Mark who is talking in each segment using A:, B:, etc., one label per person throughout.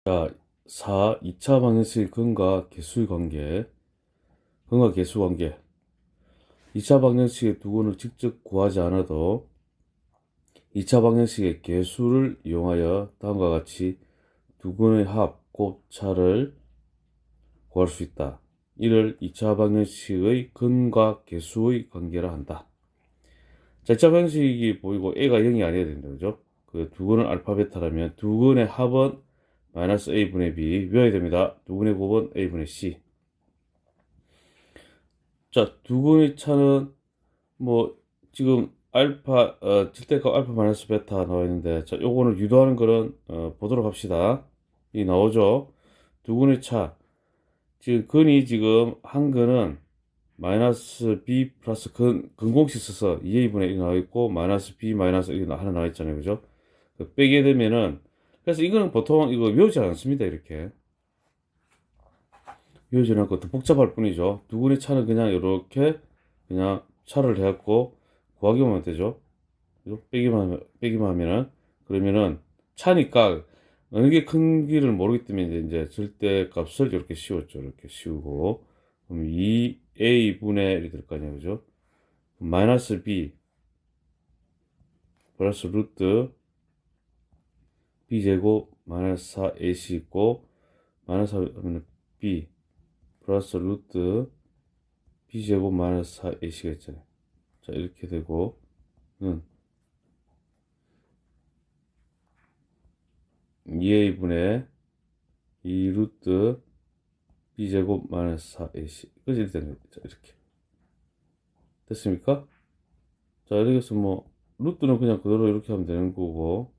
A: 자, 2차 방정식 근과 개수의 관계. 근과 개수 관계. 2차 방정식의 두근을 직접 구하지 않아도 2차 방정식의 개수를 이용하여 다음과 같이 두근의 합, 곱, 차를 구할 수 있다. 이를 2차 방정식의 근과 개수의 관계라 한다. 자, 2차 방정식이 보이고 a가 0이 아니어야 된다. 그죠? 그 두근은 알파, 베타라면 두근의 합은 마이너스 a분의 b 외워야 됩니다. 두근의 곱은 a분의 c. 자, 두근의 차는 뭐 지금 알파 절대값 알파 마이너스 베타 나와 있는데, 자, 요거는 유도하는 거는 보도록 합시다. 이 나오죠. 두근의 차, 지금 근이 지금 한 근은 마이너스 b 플러스 근공식 써서 2a분의 1 나와 있고 마이너스 b 마이너스 1이 하나 나와 있잖아요. 그죠? 빼게 되면은, 그래서 이거는 보통 이거 외우지 않습니다. 이렇게 외우지 않고 더 복잡할 뿐이죠. 두근의 차는 그냥 이렇게 그냥 차를 해갖고 구하기만 하면 되죠. 빼기만 하면은, 그러면은 차니까 어느 게 큰기를 모르기 때문에 이제 절대값을 이렇게 씌웠죠. 이렇게 씌우고, 그럼 2a분의 1이 될 거 아니에요. 그죠? 마이너스 b 플러스 루트 b제곱 마이너스 4ac 있고, 마이너스 하면 b 플러스 루트 b제곱 마이너스 4ac가 있잖아요. 자, 이렇게 되고, 는 2a분의 2 루트 b제곱 마이너스 4ac. 그지? 일단 이렇게 됐습니까? 자, 이렇게 해서 뭐 루트는 그냥 그대로 이렇게 하면 되는 거고,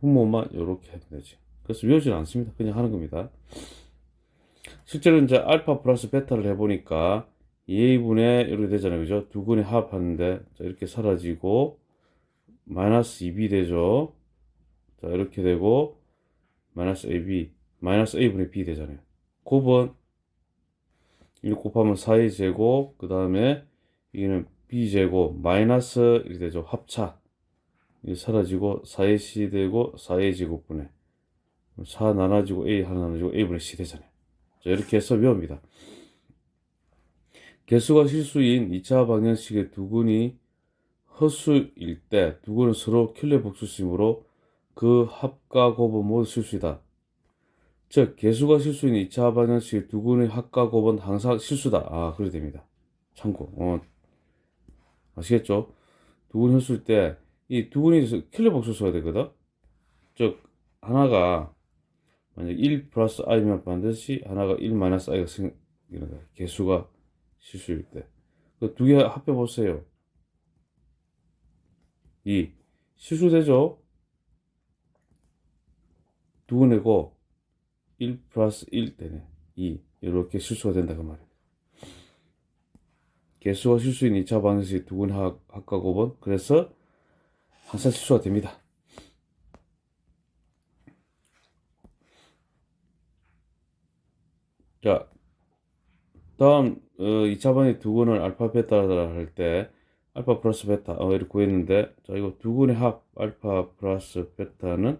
A: 분모만 이렇게 하면 되지. 그래서 외우지는 않습니다. 그냥 하는 겁니다. 실제로 이제 알파 플러스 베타를 해보니까 2a분의 이렇게 되잖아요. 그죠? 두 근의 합하는데, 자, 이렇게 사라지고 마이너스 2b 되죠. 자, 이렇게 되고 마이너스 ab 마이너스 a분의 b 되잖아요. 곱은 1 곱하면 4의 제곱, 그 다음에 이게는 b제곱 마이너스 이렇게 되죠. 합차 이게 사라지고 4의 c 되고 4의 제곱분의 4 나눠지고 a 하나 나눠지고 a분의 c 되잖아요. 자, 이렇게 해서 외웁니다. 개수가 실수인 2차 방정식의 두근이 허수일 때 두근은 서로 킬러 복수심으로 그 합과 곱은 모두 실수이다. 즉 개수가 실수인 2차 방정식의 두근의 합과 곱은 항상 실수다. 아, 그래 됩니다. 참고. 아시겠죠? 두근이 헛수일 때 이 두근이 킬러 복수 써야 되거든. 즉 하나가 만약 1 플러스 i면 반드시 하나가 1 마이너스 i가 생기는 거야. 개수가 실수일 때. 그 두 개 합해 보세요. 2 실수되죠? 두근이고 1 플러스 1 되네. 2 이렇게 실수가 된다 그 말이야. 개수가 실수인 2차 방정식 두근 합과 곱은 그래서 항상 실수가 됩니다. 자, 다음 2차 방정식 두근을 알파 베타를 할 때 알파 플러스 베타 이렇게 구했는데, 자, 이거 두근의 합 알파 플러스 베타는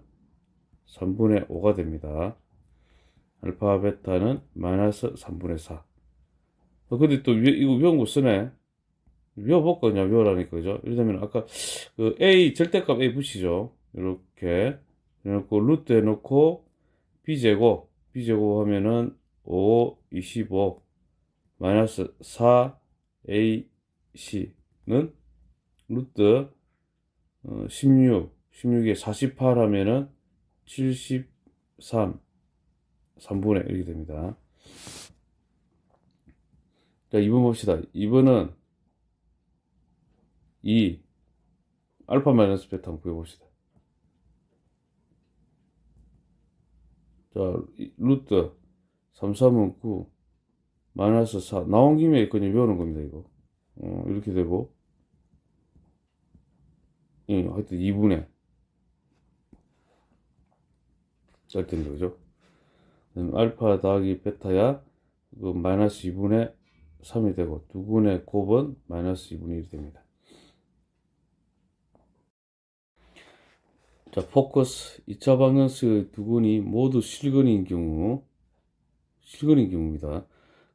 A: 3분의 5가 됩니다. 알파 베타는 마이너스 3분의 4. 근데 또 이거 외운 거 쓰네. 외워볼까 그냥 외우라니까. 그죠? 이러면 아까 그 a 절대값 a 붙이죠. 이렇게 해놓고 루트 해놓고 b제곱 하면은 5 25 마이너스 4ac는 루트 16에 48 하면은 73 3분의 이렇게 됩니다. 자, 2번 봅시다. 2번은 2 알파 마이너스 베타 한번 구해봅시다. 자, 루트 3, 3은 9 마이너스 4 나온 김에 그냥 외우는 겁니다. 이거 이렇게 되고, 하여튼 2분의 짤 텐데. 그죠? 알파 더하기 베타야 그 마이너스 2분의 3이 되고, 두분의 곱은 마이너스 2분의 1이 됩니다. 자, 포커스 2차 방정식의 두 근이 모두 실근인 경우입니다.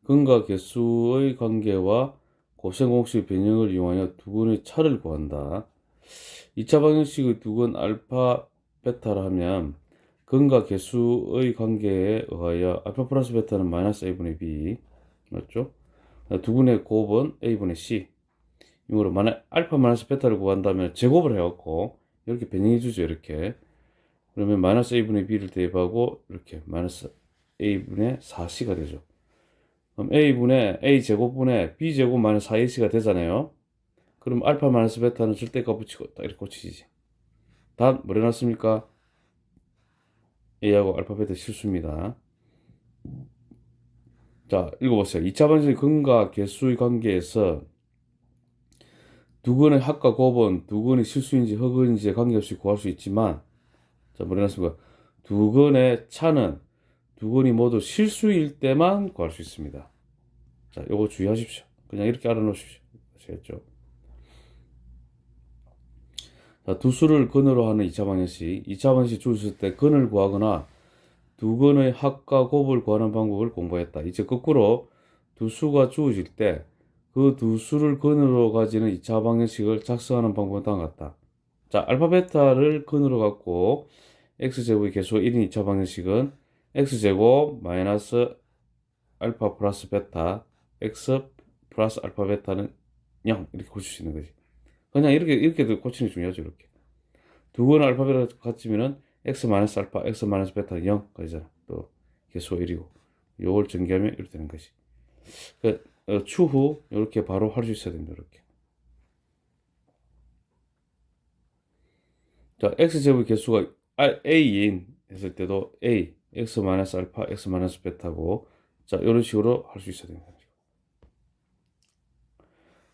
A: 근과 개수의 관계와 고생 공식 변형을 이용하여 두 근의 차를 구한다. 2차 방정식의 두 근 알파, 베타라 하면 근과 개수의 관계에 의하여 알파 플러스 베타는 마이너스 a분의 b, 맞죠? 두 근의 곱은 a분의 c. 이거로 만약 알파 마이너스 베타를 구한다면 제곱을 해갖고 이렇게 변형해 주죠. 이렇게. 그러면 마이너스 a분의 b를 대입하고 이렇게 마이너스 a분의 4c가 되죠. 그럼 a 제곱분의 b 제곱 마이너스 4ac가 되잖아요. 그럼 알파 마이너스 베타는 절대값 붙이고 딱 이렇게 고치지. 답 뭐래 놨습니까? a하고 알파 베타 실수입니다. 자, 읽어보세요. 2차 방정식 근과 개수의 관계에서 두 근의 합과 곱은 두 근이 실수인지 허근인지에 관계없이 구할 수 있지만, 자, 뭐래 놨습니까? 두 근의 차는 두 근이 모두 실수일 때만 구할 수 있습니다. 자, 요거 주의하십시오. 그냥 이렇게 알아놓으십시오. 아시겠죠? 자, 두 수를 근으로 하는 2차 방정식. 2차 방정식 주었을 때 근을 구하거나 두 근의 합과 곱을 구하는 방법을 공부했다. 이제 거꾸로 두 수가 주어질 때 그 두 수를 근으로 가지는 2차 방정식을 작성하는 방법은 다음과 같다. 자, 알파 베타를 근으로 갖고 x제곱의 개수가 1인 2차 방정식은 x제곱 마이너스 알파 플러스 베타 x 플러스 알파 베타는 0 이렇게 고칠 수 있는 거지. 그냥 이렇게도 고치는 게 중요하죠. 이렇게 두 근 알파 베타 같으면은 x 마이너스 알파 x 마이너스 베타는 0 그러잖아. 또 개수가 1이고 요걸 전개하면 이렇게 되는 거지. 추후 이렇게 바로 할 수 있어야 됩니다. 이렇게. 자, x제곱의 개수가 a인 했을 때도 a x 마이너스 알파 x 마이너스 베타고, 자, 이런 식으로 할 수 있어야 됩니다.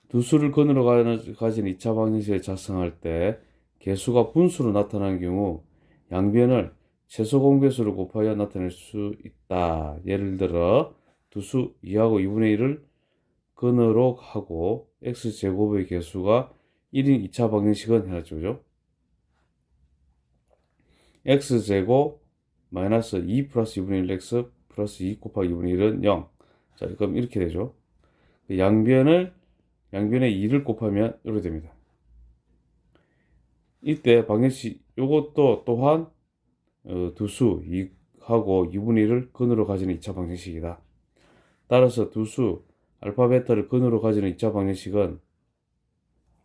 A: 두 수를 근으로 가진 2차 방정식을 작성할 때 개수가 분수로 나타나는 경우 양변을 최소 공배수를 곱하여 나타낼 수 있다. 예를 들어 두 수 2하고 2분의 1을 근으로 하고 x제곱의 개수가 1인 2차 방정식은 해놨죠. 그죠? x제곱 마이너스 2 플러스 2분의 1 x 플러스 2 곱하기 2분의 1은 0. 자, 그럼 이렇게 되죠. 양변에 2를 곱하면 이렇게 됩니다. 이때 방정식 요것도 또한 두수 2하고 2분의 1을 근으로 가지는 2차 방정식이다. 따라서 두수 알파 베타를 근으로 가지는 2차 방정식은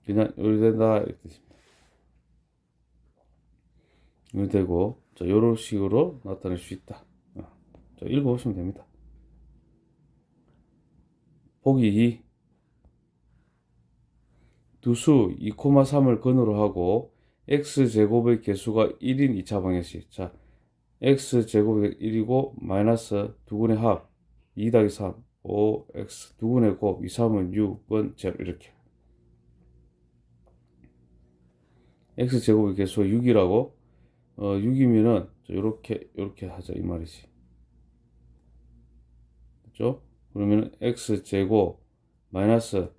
A: 그냥 이렇게 된다 이렇게 됩니다. 이렇게 되고, 자, 요런 식으로 나타낼 수 있다. 자, 읽어보시면 됩니다. 보기 2. 두수 2,3을 근으로 하고 x제곱의 개수가 1인 2차 방정식. 자, x제곱이 1이고 마이너스 두근의 합 2 더하기 3 5x 두근의 곱 2, 3은 6은 0 이렇게. x제곱의 개수가 6이라고 6이면은 요렇게 하자 이 말이지. 그죠? 그러면 x제곱 마이너스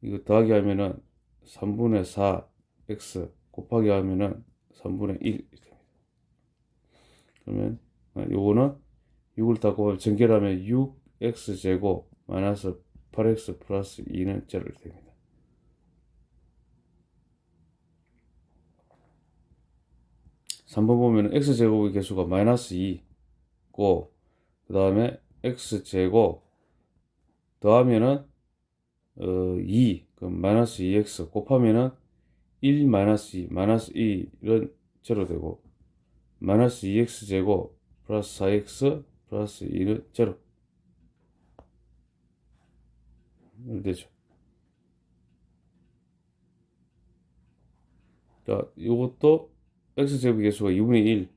A: 이거 더하기 하면은 3분의 4 x 곱하기 하면은 3분의 1 이렇게. 그러면 요거는 6을 다 곱하면 전개를 하면 6x제곱 마이너스 8x 플러스 2는 0 이렇게 됩니다. 3번 보면 x제곱의 개수가 마이너스 2고 그 다음에 x제곱 더하면은 2 그럼 마이너스 2x 곱하면은 1 마이너스 2 마이너스 1은 0 되고 마이너스 2x제곱 플러스 4x 플러스 2는 0 이렇게 되죠. 자, 이것도 x제곱의 개수가 2분의 1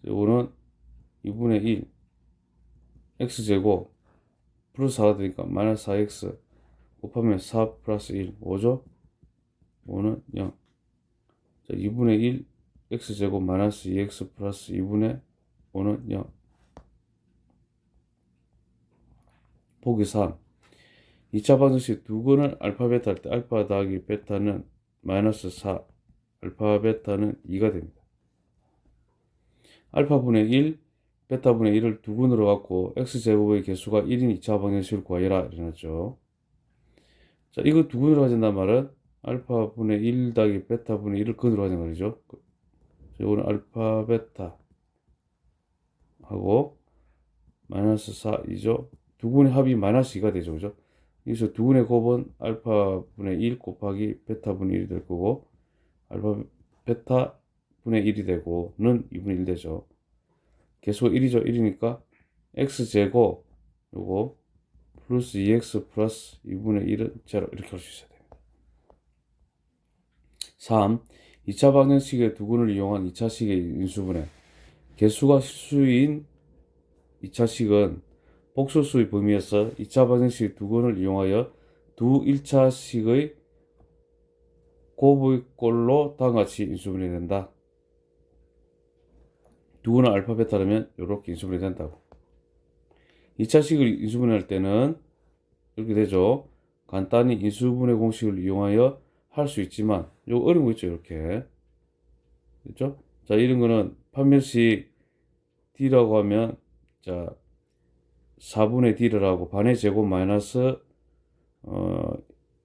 A: 요거는 2분의 1 x제곱 플러스 4가 되니까 마이너스 4x 곱하면 4 플러스 1 5죠? 5는 0. 자, 2분의 1 x제곱 마이너스 2x 플러스 2분의 5는 0. 보기 3. 2차 방정식 두 근을 알파 베타 할 때 알파 더하기 베타는 마이너스 4 알파 베타는 2가 됩니다. 알파분의 1, 베타분의 1을 두근으로 갖고 x제곱의 개수가 1인 2차 방정식을 구하여라 이래놨죠. 자, 이거 두근으로 가진단 말은 알파분의 1 더하기 베타분의 1을 근으로 가진 말이죠. 이거는 알파 베타 하고 마이너스 4, 2죠. 두근의 합이 마이너스 2가 되죠. 그죠? 여기서 두근의 곱은 알파분의 1 곱하기 베타분의 1이 될 거고 알파 베타분의 1이 되고 는 2분의 1 되죠. 개수가 1이죠. 1이니까 x제곱 요거 플러스 2x 플러스 2분의 1은 제로 이렇게 할 수 있어야 됩니다. 3. 2차 방정식의 두근을 이용한 2차식의 인수분해 개수가 실수인 2차식은 복소수의 범위에서 2차 방정식 두근을 이용하여 두 1차식의 곱의 꼴로 다음과 같이 인수분해 된다. 두근은 알파 베타라면 이렇게 인수분해 된다고. 2차식을 인수분해할 때는 이렇게 되죠. 간단히 인수분해 공식을 이용하여 할 수 있지만 이거 어려운 거 있죠. 이렇게 그렇죠? 자, 이런 거는 판별식 d라고 하면 자 4분의 d를 하고 반의 제곱 마이너스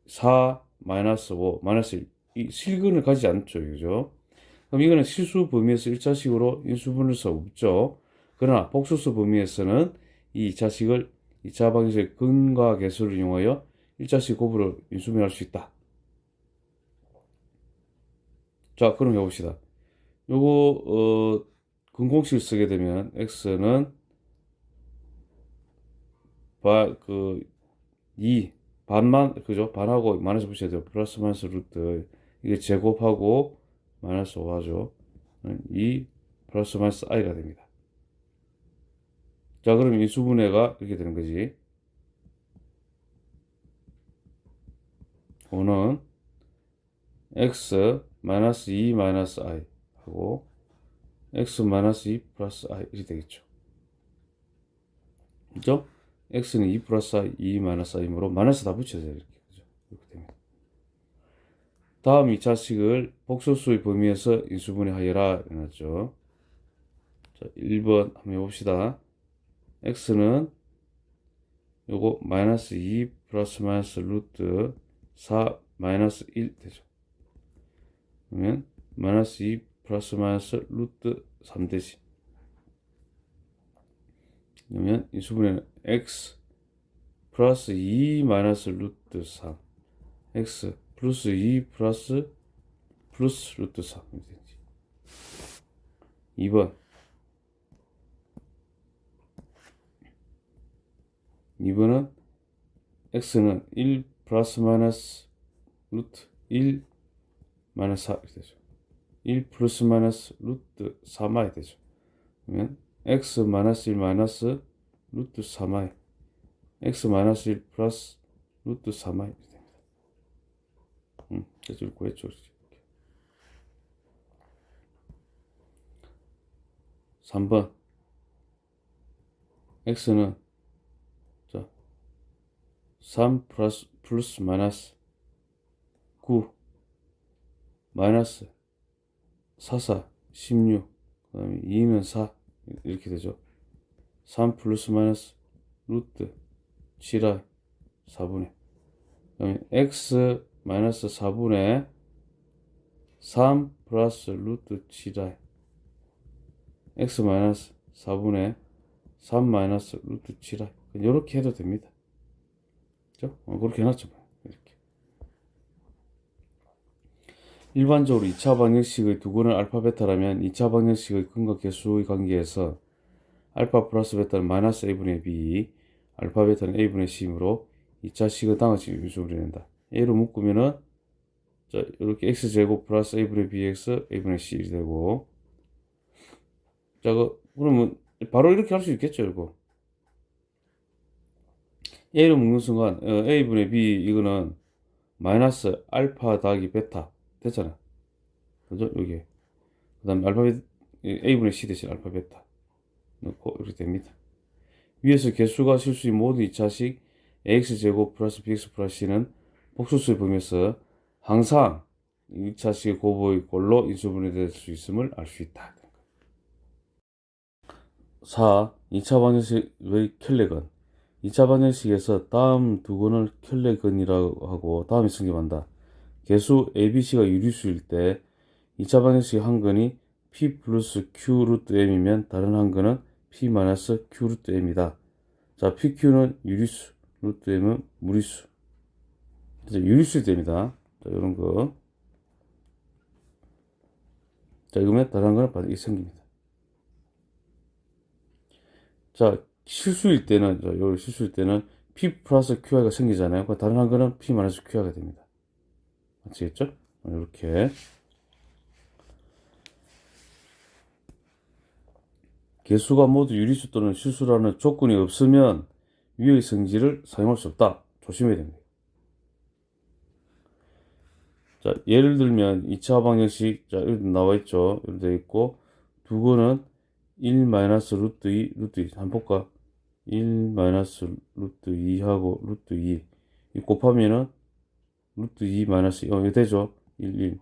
A: 4 마이너스 5 마이너스 이 실근을 가지지 않죠. 그죠? 그럼 이거는 실수 범위에서 1차식으로 인수분해할 수 없죠. 그러나 복소수 범위에서는 이 2차식을 2차 방정식의 근과 개수를 이용하여 1차식 곱으로 인수분해할 수 있다. 자, 그럼 해봅시다. 요거 근공식을 쓰게 되면 x는 2 반만 그죠? 반하고 마이너스 붙여야 돼요. 플러스 마이너스 루트 이게 제곱하고 마이너스 5하죠. 2 플러스 마이너스 i가 됩니다. 자, 그럼 인수분해가 이렇게 되는 거지. 5는 x 마이너스 2 마이너스 i 하고 x 마이너스 2 플러스 i 이렇게 되겠죠. 그죠? x는 2 플러스 i, 2 마이너스 i므로 마이너스 다 붙여야 돼요. 이렇게. 그죠? 이렇게 됩니다. 다음 2차식을 복소수의 범위에서 인수분해하여라 이랬죠. 자, 1번 한번 해봅시다. x는 요거 마이너스 2 플러스 마이너스 루트 4 마이너스 1 되죠. 그러면 마이너스 2 플러스 마이너스 루트 3 되지. 그러면 인수분해는 x 플러스 2 마이너스 루트 3 x 플러스 2 플러스 루트 3 이렇게 되지. 2번은 x는 1 플러스 마이너스 루트 1 마이너스 4 이렇게 되죠. 1 플러스 마이너스 루트 3i 되죠. 그러면 x 마이너스 1 마이너스 루트 3i x 마이너스 1 플러스 루트 3i 이렇게 됩니다. 그래서 이렇게 구했죠. 3번 x는 자 3 플러스 마이너스 9 마이너스 4 16 그 다음에 2는 4 이렇게 되죠. 3 플러스 마이너스 루트 7i 4분의 그 다음에 x 마이너스 4분의 3 플러스 루트 7i x 마이너스 4분의 3 마이너스 루트 7i 이렇게 해도 됩니다. 그렇죠? 그렇게 해놨죠. 이렇게. 일반적으로 2차 방정식의 두근은 알파 베타라면 2차 방정식의 근과 개수의 관계에서 알파 플러스 베타는 마이너스 a분의 b 알파 베타는 a분의 c이므로 2차식은 다음같이 인수분해된다. a로 묶으면은 자 이렇게 x제곱 플러스 a분의 bx a분의 c 이 되고 자 그러면 바로 이렇게 할 수 있겠죠. 이거 a로 묶는 순간 a분의 b 이거는 마이너스 알파 더하기 베타 됐잖아. 그죠? 여기 그 다음에 알파 a분의 c 대신 알파 베타 넣고 이렇게 됩니다. 위에서 개수가 실수인 모든 2차식 ax제곱 플러스 bx 플러스 c는 복소수의 범위에서 항상 2차식의 곱의 꼴로 인수분해 될 수 있음을 알 수 있다. 4. 2차 방정식의 켤레근. 2차 방정식에서 다음 두 근을 켤레근이라고 하고 다음이 성립한다. 개수 ABC가 유리수일 때 2차 방정식의 한 근이 P 플러스 Q 루트 M이면 다른 한 근은 P 마이너스 Q 루트 M이다. 자, PQ는 유리수, 루트 M은 무리수. 유리수이 됩니다. 자, 이런 거. 자, 이거면 다른 한 근은 반드시 생깁니다. 자, 실수일 때는, 여기 실수일 때는 P 플러스 QI가 생기잖아요. 다른 한 근은 P 마이너스 QI가 됩니다. 아시겠죠? 이렇게. 개수가 모두 유리수 또는 실수라는 조건이 없으면 위의 성질을 사용할 수 없다. 조심해야 됩니다. 자, 예를 들면 2차 방정식, 자, 여기 나와 있죠. 여기 되어 있고, 두 근은 1 마이너스 루트 2, 루트 2. 한번 볼까? 1 마이너스 루트 2하고 루트 2. 이 곱하면은 루트 2 마이너스 2. 이거 되죠? 1, 1.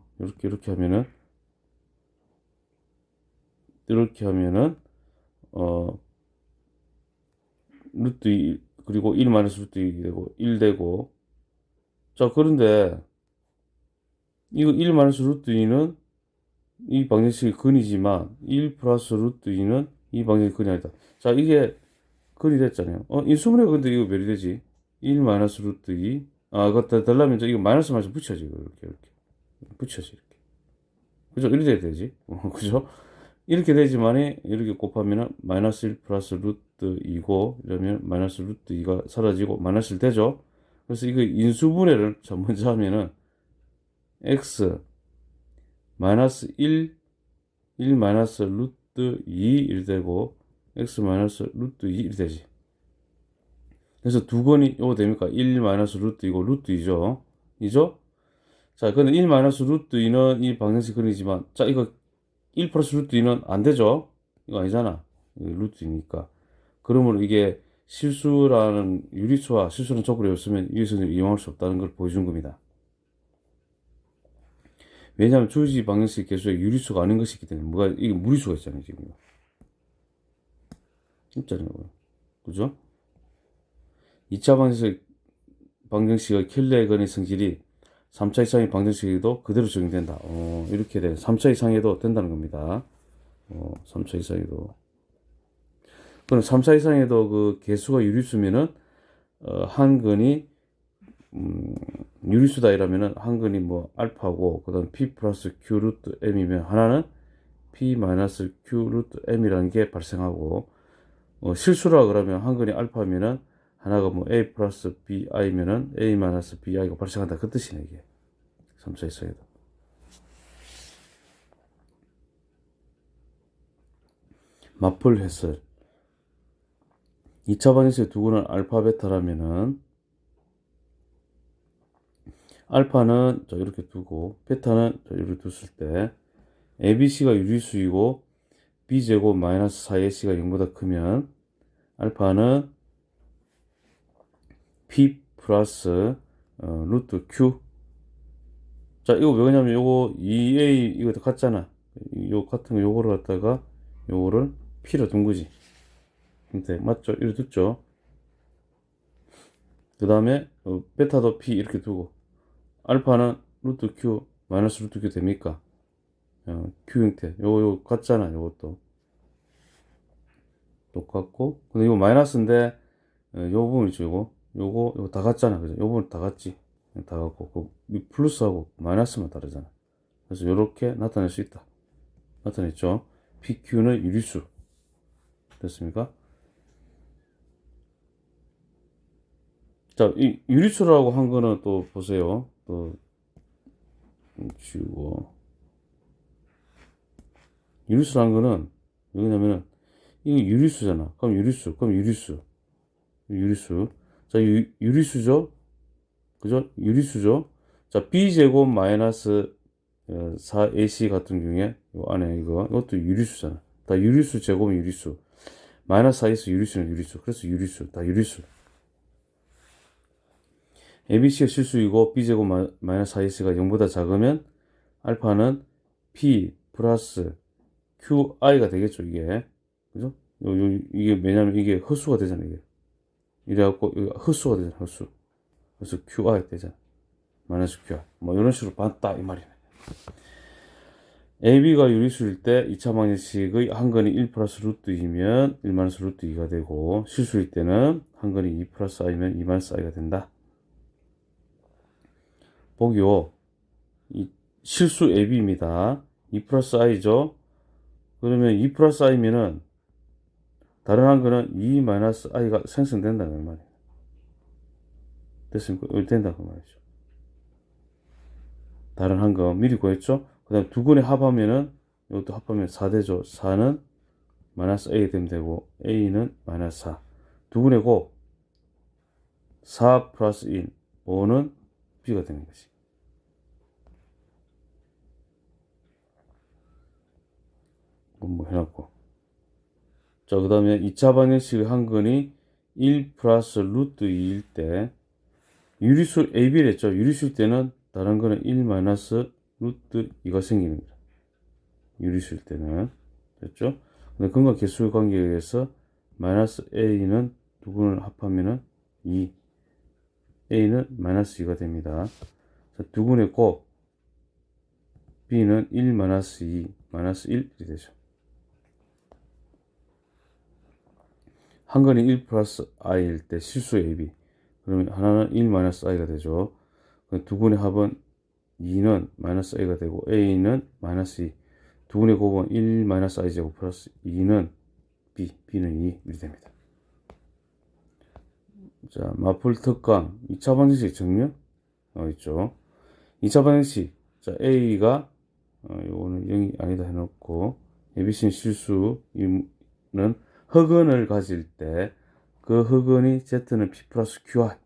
A: 이렇게 하면은, 어, 루트 2, 그리고 1 마이너스 루트 2 되고, 1 되고. 자, 그런데, 이거 1 마이너스 루트 2는 이 방정식의 근이지만 1 플러스 루트 2는 이 방정식의 근이 아니다. 자, 이게 근이 됐잖아요. 인수분해가 근데 이거 몇이 되지? 1 마이너스 루트 2. 아, 그거 되려면 이거 마이너스 붙여야지. 이렇게. 붙여야지, 이렇게. 그죠? 이렇게 돼야 되지. 그죠? 이렇게 되지만이 이렇게 곱하면은 마이너스 1 플러스 루트 2고 이러면 마이너스 루트 2가 사라지고 마이너스 1 되죠? 그래서 이거 인수분해를 먼저 하면은 x 마이너스 1, 1 마이너스 루트 2 이렇게 되고 x 마이너스 루트 2 이렇게 되지. 그래서 두 건이 이거 됩니까? 1 마이너스 루트 2고 루트 2죠. 이죠? 자, 근데 1 마이너스 루트 2는 이 방정식 근이지만 자, 이거 1 플러스 루트 2는 안 되죠? 이거 아니잖아. 이거 루트 2니까. 그러므로 이게 실수라는 유리수와 실수라는 조건이 없으면 유리수는 이용할 수 없다는 걸 보여준 겁니다. 왜냐하면 주어지 방정식 개수의 유리수가 아닌 것이기 때문에 이게 무리수가 있잖아요, 지금. 있잖아요. 그죠? 2차 방정식의 켈레건의 성질이 3차 이상의 방정식에도 그대로 적용된다. 이렇게 돼. 3차 이상에도 된다는 겁니다. 3차 이상에도. 그럼 3차 이상에도 그 개수가 유리수면은, 한 근이, 유리수다 이러면은 한 근이 뭐 알파고, 그 다음 P 플러스 Q 루트 M이면 하나는 P 마이너스 Q 루트 M이라는 게 발생하고, 실수라 그러면 한 근이 알파면은 하나가 뭐 A 플러스 BI면은 A 마이너스 BI가 발생한다. 그 뜻이네, 이게. 3차 이상에도. 마플 해설. 2차 방정식의 두 근은 알파, 베타라면은, 알파는 이렇게 두고, 베타는 이렇게 뒀을 때, ABC가 유리수이고, B제곱 마이너스 4AC가 0보다 크면, 알파는 P 플러스, 루트 Q. 자, 이거 왜 그러냐면, 요거 2A, 이거 같잖아. 요 같은 거 요거를 갖다가, 요거를 P로 둔 거지. 근데, 맞죠? 이렇게 뒀죠? 그 다음에, 베타도 P 이렇게 두고, 알파는 루트 Q, 마이너스 루트 Q 됩니까? Q 형태. 요거 같잖아, 요것도. 똑같고. 근데 이거 마이너스인데, 요 부분 있죠, 요거 다 같잖아. 그죠? 요 부분 다 같지. 다 같고. 그 플러스하고 마이너스만 다르잖아. 그래서 요렇게 나타낼 수 있다. 나타냈죠? PQ는 유리수. 됐습니까? 자, 이 유리수라고 한 거는 또 보세요. 또, 지우고. 유리수라는 거는, 왜냐면은, 이게 유리수잖아. 그럼 유리수. 자, 유리수죠? 그죠? 유리수죠? 자, B제곱 마이너스 4AC 같은 경우에, 요 안에 이것도 유리수잖아. 다 유리수 제곱은 유리수. 마이너스 4AC 유리수는 유리수. 그래서 유리수. 다 유리수. ABC가 실수이고, B제곱 마이너스 4AC가 0보다 작으면, 알파는 P 플러스 QI가 되겠죠, 이게. 그죠? 이게 왜냐면 이게 헛수가 되잖아요, 이게. 이래갖고, 이거 헛수가 되잖아, 헛수. 그래서 QI 되잖아. 마이너스 QI. 뭐, 이런 식으로 봤다, 이 말이네. AB가 유리수일 때 2차 방정식의 한 근이 1 플러스 루트 2면 1 마이너스 루트 2가 되고, 실수일 때는 한 근이 2 플러스 i면 2 마이너스 i가 된다. 보기요. 이 실수 AB입니다. 2 플러스 i죠. 그러면 2 플러스 i면은 다른 한 근은 2 마이너스 i가 생성된다는 말이에요. 됐습니까? 된다고 말이죠. 다른 한 근 미리 구했죠. 그 다음에 두 근의 합하면은 이것도 합하면 4 되죠. 4는 마이너스 a 되면 되고 a는 마이너스 4. 두 근의 곱 4 플러스 1 5는 b가 되는 거지. 뭐 해놨고. 자, 그 다음에 2차 방정식의 한 근이 1 플러스 루트 2일 때 유리수 AB를 했죠. 유리수일 때는 다른 거는 1 마이너스 루트 2가 생기는 거죠. 유리수일 때는. 됐죠? 근데 근과 개수의 관계에 의해서 마이너스 A는 두 근을 합하면은 2. A는 마이너스 2가 됩니다. 두 근의 곱 B는 1 마이너스 2, 마이너스 1이 되죠. 한 근이 1 플러스 i일 때 실수 AB. 그러면 하나는 1 마이너스 i가 되죠. 두 근의 합은 2는 마이너스 a가 되고 a는 마이너스 2. 두 근의 곱은 1 마이너스 i 제곱 플러스 2는 b, b는 2 이렇게 됩니다. 자, 마플 특강 2차 방정식 정렬 있죠. 2차 방정식. 자, a가 요거는 0이 아니다 해놓고 ABC는 실수는 흑은을 가질 때 그 흑은이 Z는 P 플러스 QI,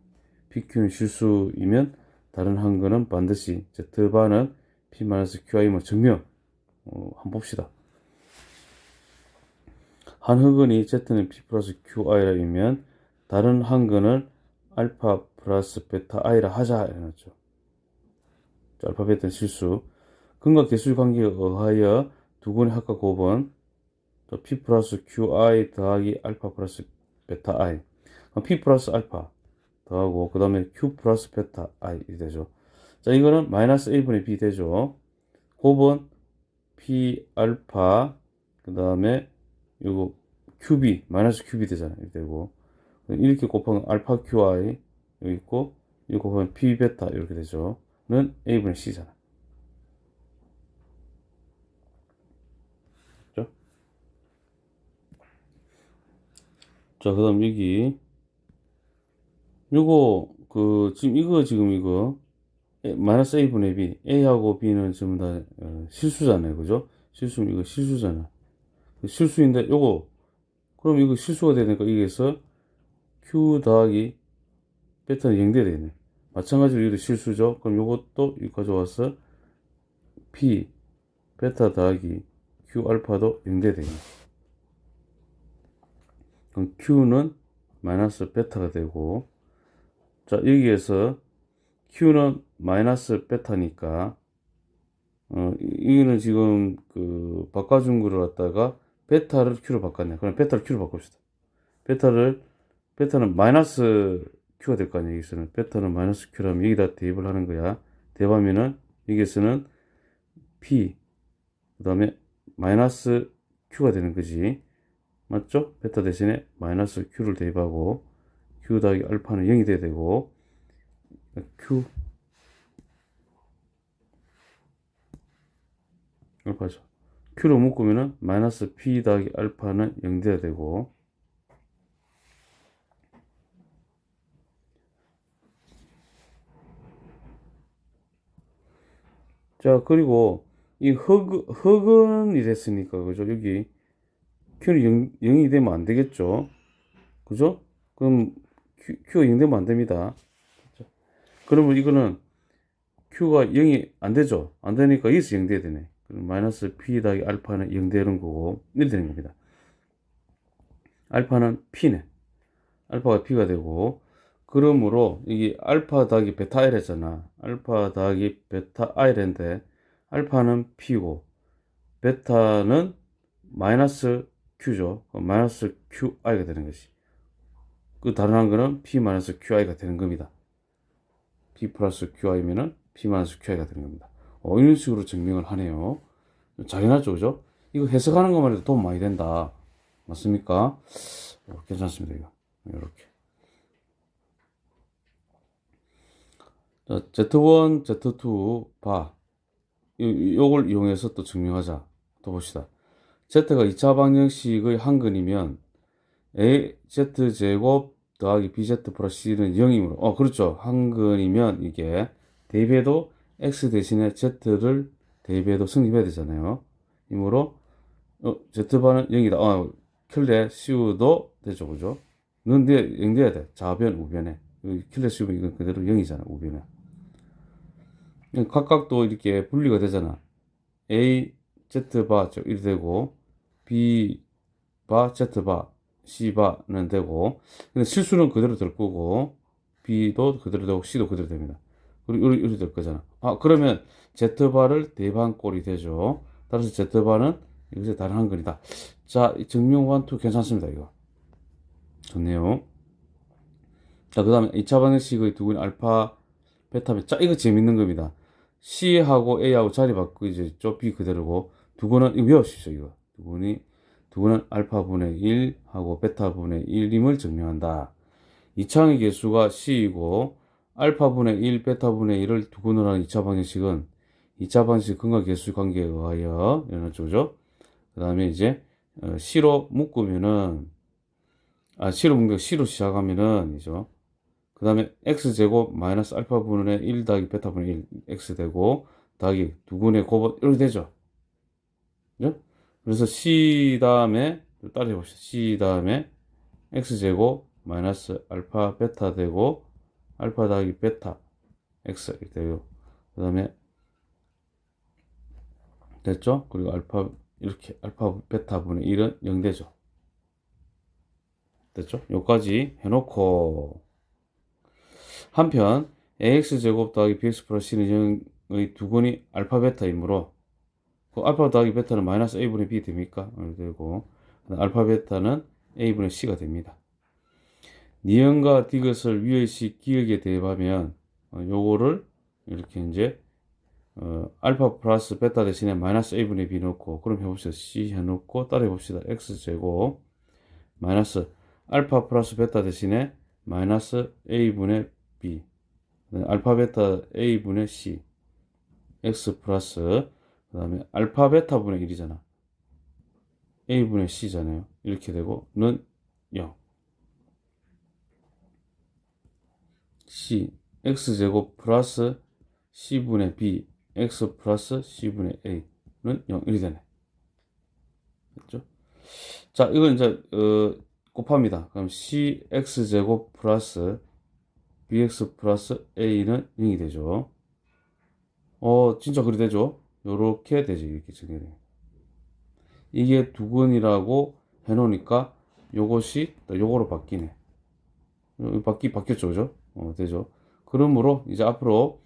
A: PQ는 실수이면 다른 한 근은 반드시 Z바는 P 마이너스 QI면 증명. 한번 봅시다. 한 흑은이 Z는 P 플러스 QI라면 다른 한 근을 알파 플러스 베타 I라 하자 해놨죠. 자, 알파 베타는 실수. 근과 개수의 관계에 의하여 두 근의 합과 곱은 P 플러스 QI 더하기 알파 플러스 베타 I. P 플러스 알파 더하고 그 다음에 Q 플러스 베타 I 이 되죠. 자, 이거는 마이너스 A분의 B 되죠. 곱은 P 알파 그 다음에 이거 QB 마이너스 QB 되잖아요. 이렇게 되고 이렇게 곱하면 알파 QI 여기 있고 이거 곱하면 P 베타 이렇게 되죠. 는 A분의 C잖아. 그죠? 자, 그 다음 여기 요거 지금 이거 마이너스 A분의 B A하고 B는 전부 다 실수잖아요. 그죠? 이거 실수잖아. 실수인데 요거 그럼 이거 실수가 되니까 여기에서 Q 더하기 베타는 0대 되네. 마찬가지로 이것도 실수죠. 그럼 요것도 이거 가져와서 P 베타 더하기 Q 알파도 0대 되네. 그럼 Q는 마이너스 베타가 되고 자, 여기에서 Q는 마이너스 베타니까 이거는 지금 바꿔준 거를 갖다가 베타를 Q로 바꿨네. 그럼 베타를 Q로 바꿉시다. 베타는 마이너스 Q가 될 거 아니에요. 여기서는 베타는 마이너스 Q라면 여기다 대입을 하는 거야. 대입하면은 여기서는 P 그 다음에 마이너스 Q가 되는 거지. 맞죠? 베타 대신에 마이너스 Q를 대입하고 Q 더하기 알파는 0이 돼야 되고 Q 알파죠. Q로 묶으면은 마이너스 P 더하기 알파는 0 돼야 되고 자, 그리고 이 흑은이 됐으니까 그죠? 여기 Q는 0이 되면 안 되겠죠? 그죠? 그럼 Q가 0 되면 안 됩니다. 그렇죠? 그러면 이거는 Q가 0이 안 되죠? 안 되니까 여기서 0 돼야 되네. 그럼 마이너스 P 더하기 알파는 0 되는 거고 이렇게 되는 겁니다. 알파는 P네. 알파가 P가 되고 그러므로 이게 알파 더하기 베타 I랬잖아. 알파 더하기 베타 I랬는데 알파는 P고 베타는 마이너스 Q죠. 마이너스 QI가 되는 것이. 그 다른 한 거는 P 마이너스 QI가 되는 겁니다. P 플러스 QI면은 P 마이너스 QI가 되는 겁니다. 이런 식으로 증명을 하네요. 당연하죠, 그죠? 이거 해석하는 것만 해도 도움 많이 된다. 맞습니까? 괜찮습니다, 이거. 이렇게. 자, Z1, Z2 봐. 요걸 이용해서 또 증명하자. 또 봅시다. Z가 2차 방정식의 한근이면 AZ제곱 더하기 BZ 플러스 C는 0이므로, 그렇죠. 한근이면 이게 대입해도 X 대신에 Z를 대입해도 성립해야 되잖아요. 이므로, Z반은 0이다. 킬레 씌우도 되죠, 그죠? 는 0 돼야 돼. 좌변, 우변에. 킬레 씌우면 이건 그대로 0이잖아, 우변에. 각각도 이렇게 분리가 되잖아. A, Z바, 이렇게 되고, B바, Z바, C바는 되고, 근데 실수는 그대로 될 거고, B도 그대로 되고, C도 그대로 됩니다. 그리고 이렇게 될 거잖아. 그러면 Z바를 대입한 꼴이 되죠. 따라서 Z바는 이것의 다른 한근이다. 자, 증명 1, 2 괜찮습니다, 이거. 좋네요. 자, 그 다음에 2차 방정식의 두근이 알파, 베타면, 자, 이거 재밌는 겁니다. C하고 A하고 자리 바꾸죠. B 그대로고, 두근은, 이거 외우십시오, 이거. 두근은 알파분의 1하고 베타분의 1임을 증명한다. 이차의 개수가 C이고, 알파분의 1, 베타분의 1을 두근을 하는 2차 방정식은 2차 방정식 근과 개수 관계에 의하여, 이런 쪽이죠. 그 다음에 이제, C로 묶으면은, C로 묶는 C로 시작하면은, 이죠. 그 다음에 x제곱 마이너스 알파분의 1 더하기 베타분의 1 x 되고 더하기 두근의 곱은 이렇게 되죠. 그죠? 그래서 c 다음에 따라해 봅시다. c 다음에 x제곱 마이너스 알파 베타 되고 알파 더하기 베타 x 이렇게 되고 그 다음에 됐죠? 그리고 알파 이렇게 알파 베타분의 1은 0 되죠. 됐죠? 여기까지 해놓고 한편 ax제곱 더하기 bx 플러스 c는 0의 두근이 알파 베타이므로 그 알파 더하기 베타는 마이너스 a분의 b 됩니까? 되고 알파 베타는 a분의 c가 됩니다. 니은과 디귿을 위의 식 기억에 대입하면 요거를 이렇게 이제 알파 플러스 베타 대신에 마이너스 a분의 b 넣고 그럼 해봅시다. c 해놓고 따라 해봅시다. x제곱 마이너스 알파 플러스 베타 대신에 마이너스 a분의 b 알파 베타 a분의 c x 플러스 그 다음에 알파 베타 분의 1이잖아. a분의 c잖아요. 이렇게 되고 는 0 c x제곱 플러스 c분의 b x 플러스 c분의 a는 0 이렇게 되네. 됐죠? 자, 이건 이제 곱합니다. 그럼 cx제곱 플러스 bx 플러스 a는 0이 되죠. 진짜 그리 되죠. 요렇게 되죠. 이렇게 정렬이. 이게 두근이라고 해놓으니까 요것이 요거로 바뀌네. 바뀌었죠. 그죠? 되죠. 그러므로 이제 앞으로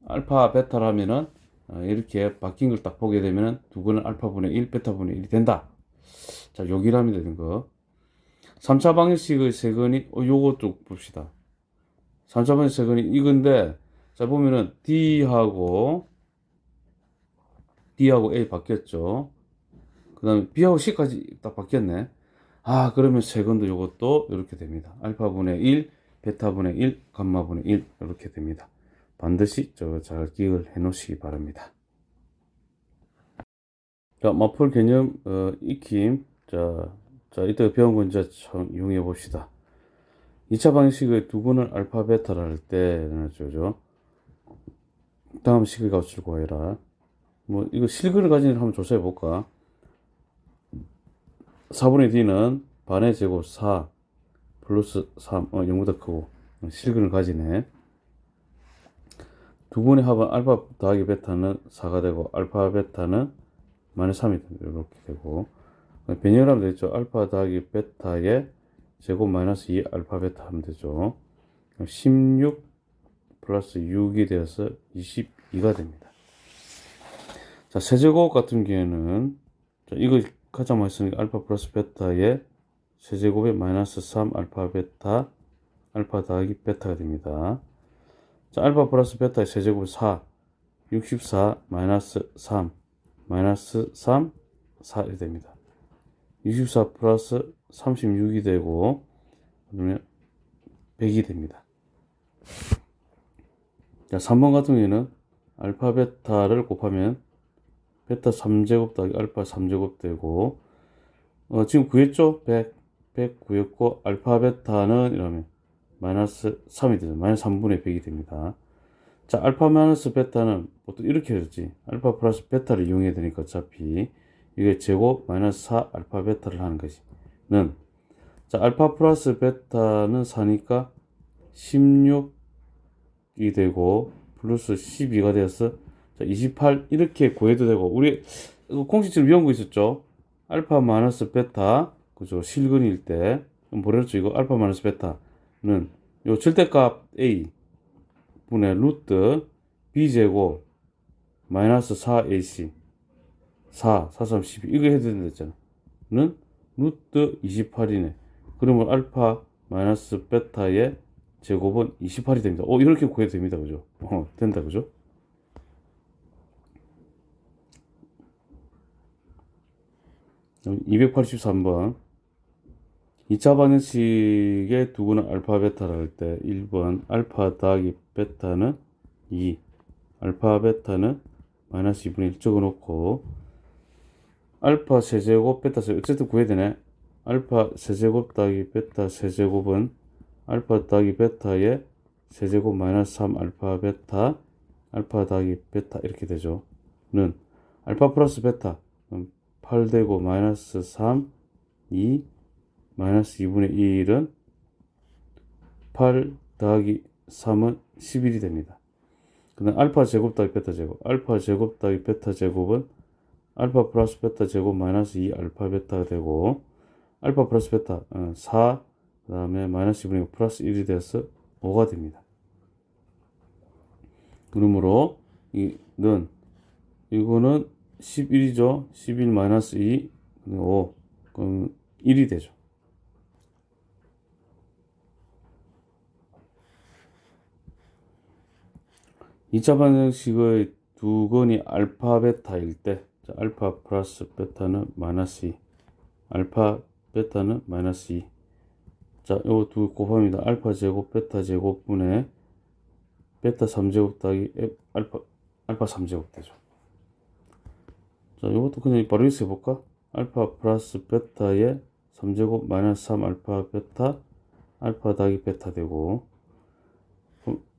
A: 알파 베타라면은 이렇게 바뀐 걸 딱 보게 되면은 두근은 알파분의 1, 베타분의 1이 된다. 자, 여기라면 되는 거. 3차 방정식의 세근이 요거 쪽 봅시다. 3차 방정식 세근이 이건데 자 보면은 D하고 A 바뀌었죠. 그 다음에 B하고 C까지 딱 바뀌었네. 그러면 세건도 요것도 이렇게 됩니다. 알파분의 1, 베타분의 1, 감마분의 1 이렇게 됩니다. 반드시 잘 기억을 해 놓으시기 바랍니다. 자, 마풀 개념 익힘. 자, 이때 배운 거 이제 이용해 봅시다. 2차 방식의 두근을 알파 베타를 할 때, 그죠? 다음 식의 값을 구하여라. 이거 실근을 가진 일 한번 조사해 볼까? 4분의 d는 반의 제곱 4 플러스 3, 0보다 크고, 실근을 가지네. 두근의 합은 알파 더하기 베타는 4가 되고, 알파 베타는 마이너스 3이 됩니다. 이렇게 되고, 변형을 하면 되죠. 알파 더하기 베타의 제곱 마이너스 2 알파 베타 하면 되죠. 16 플러스 6이 되어서 22가 됩니다. 자, 세제곱 같은 경우에는, 자, 이거 가장 많이 쓰는 게 알파 플러스 베타의 세제곱에 마이너스 3 알파 베타, 알파 더하기 베타가 됩니다. 자, 알파 플러스 베타의 세제곱은 4, 64 마이너스 3, 마이너스 3, 4이 됩니다. 64 플러스 36이 되고, 그러면 100이 됩니다. 자, 3번 같은 경우에는 알파 베타를 곱하면 베타 3제곱 더하기 알파 3제곱 되고, 지금 구했죠? 100 구했고, 알파 베타는 이러면 마이너스 3이 되죠. 마이너스 3분의 100이 됩니다. 자, 알파 마이너스 베타는 보통 이렇게 했지. 알파 플러스 베타를 이용해야 되니까 어차피 이게 제곱 마이너스 4 알파 베타를 하는 것이. 자, 알파 플러스 베타는 4니까 16이 되고, 플러스 12가 되어서, 자, 28 이렇게 구해도 되고, 우리 공식처럼 이런 거 있었죠? 알파 마이너스 베타, 그죠? 실근일 때, 뭐랬죠? 이거 알파 마이너스 베타는 요 절대값 A 분의 루트 B제곱 마이너스 4AC 4, 4, 3, 12 이거 해야 된다 했잖아. 는 루트 28이네. 그러면 알파 마이너스 베타의 제곱은 28이 됩니다. 이렇게 구해도 됩니다. 그죠? 된다. 그죠? 그럼 283번. 2차 방정식의 두근은 알파 베타를 할 때 1번 알파 더하기 베타는 2, 알파 베타는 마이너스 2분의 1 적어놓고 알파 세제곱 베타 세제곱 어쨌든 구해야 되네. 알파 세제곱 더하기 베타 세제곱은 알파 더하기 베타의 세제곱 마이너스 3 알파 베타 알파 더하기 베타 이렇게 되죠. 는 알파 플러스 베타 8 되고 마이너스 3 2 마이너스 2분의 1은 8 더하기 3은 11이 됩니다. 그 다음 알파 제곱 더하기 베타 제곱 알파 제곱 더하기 베타 제곱은 알파 플러스 베타 제곱 마이너스 2 알파 베타가 되고 알파 플러스 베타 4 그 다음에 마이너스 2분의 1 플러스 1이 돼서 5가 됩니다. 그러므로 이거는 11이죠. 11 마이너스 2 5 그럼 1이 되죠. 2차 방정식의 두근이 알파 베타일 때, 자, 알파 플러스 베타는 마이너스 2, 알파 베타는 마이너스 2. 자, 요거 두 곱합니다. 알파 제곱 베타 제곱분의 베타 3제곱 더하기 알파 3제곱 되죠. 자, 요것도 그냥 바로 이렇게 해볼까? 알파 플러스 베타의 3제곱 마이너스 3 알파 베타 알파 더하기 베타 되고,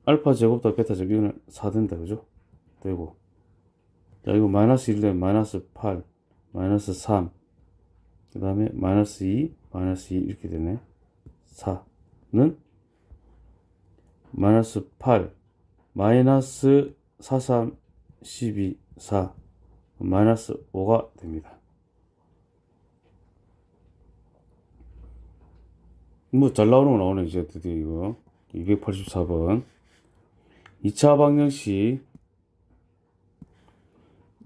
A: 알파 제곱 더하기 베타 제곱 이거는 4 된다. 그죠? 되고, 자, 이거 마이너스 1 되면 마이너스 8 마이너스 3 그 다음에 마이너스 2 마이너스 2 이렇게 되네. 4는 마이너스 8 마이너스 4 3 12 4 마이너스 5가 됩니다. 뭐 잘 나오는 거 나오네. 이제 드디어 이거 284번 2차 방정식.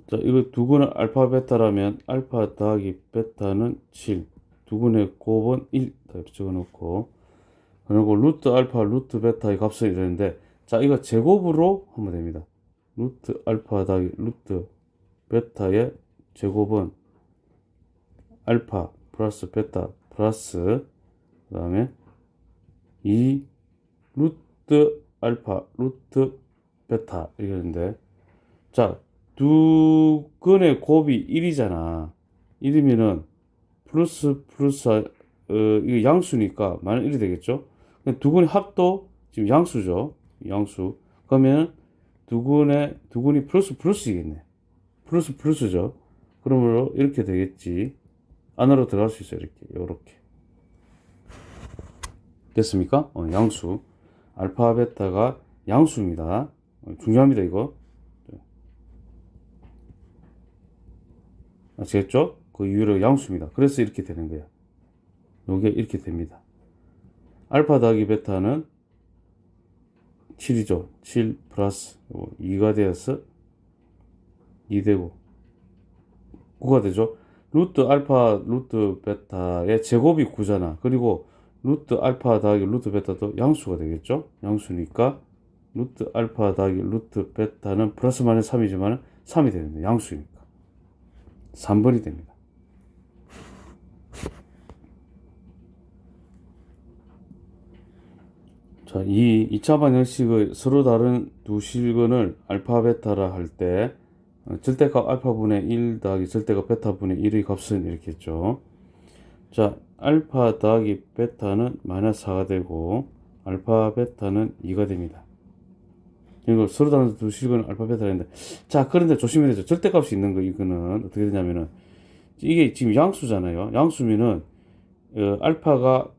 A: 자, 이거 두근은 알파 베타라면 알파 더하기 베타는 7 두근의 곱은 1 이렇게 적어놓고, 그리고 루트 알파 루트 베타의 값을 이러는데, 자, 이거 제곱으로 하면 됩니다. 루트 알파 더하기 루트 베타의 제곱은 알파 플러스 베타 플러스 그 다음에 2 루트 알파 루트 베타 이렇게 되는데, 자, 두 근의 곱이 1이잖아. 1이면은 플러스 이거 양수니까 마이너스 1이 되겠죠. 두 근의 합도 지금 양수죠. 양수. 그러면 두 근이 플러스이겠네. 플러스죠. 그러므로 이렇게 되겠지. 안으로 들어갈 수 있어요. 이렇게. 됐습니까? 양수. 알파 베타가 양수입니다. 중요합니다, 이거. 아시겠죠? 그 이유로 양수입니다. 그래서 이렇게 되는 거예요. 요게 이렇게 됩니다. 알파 더하기 베타는 7이죠. 7 플러스 2가 되어서 2 되고, 9가 되죠. 루트 알파 루트 베타의 제곱이 9잖아. 그리고 루트 알파 더하기 루트 베타도 양수가 되겠죠. 양수니까 루트 알파 더하기 루트 베타는 플러스 마이너스 3이지만 3이 되는데 양수니까 3번이 됩니다. 자, 이 2차 방정식의 서로 다른 두 실근을 알파 베타라 할 때 절대값 알파분의 1 더하기 절대값 베타분의 1의 값은 이렇게 했죠. 자, 알파 더하기 베타는 마이너스 4가 되고 알파 베타는 2가 됩니다. 이거 서로 다른 두 실근은 알파 베타라 했는데, 자, 그런데 조심해야 되죠. 절대값이 있는 거 이거는 어떻게 되냐면은 이게 지금 양수잖아요. 양수면은 알파가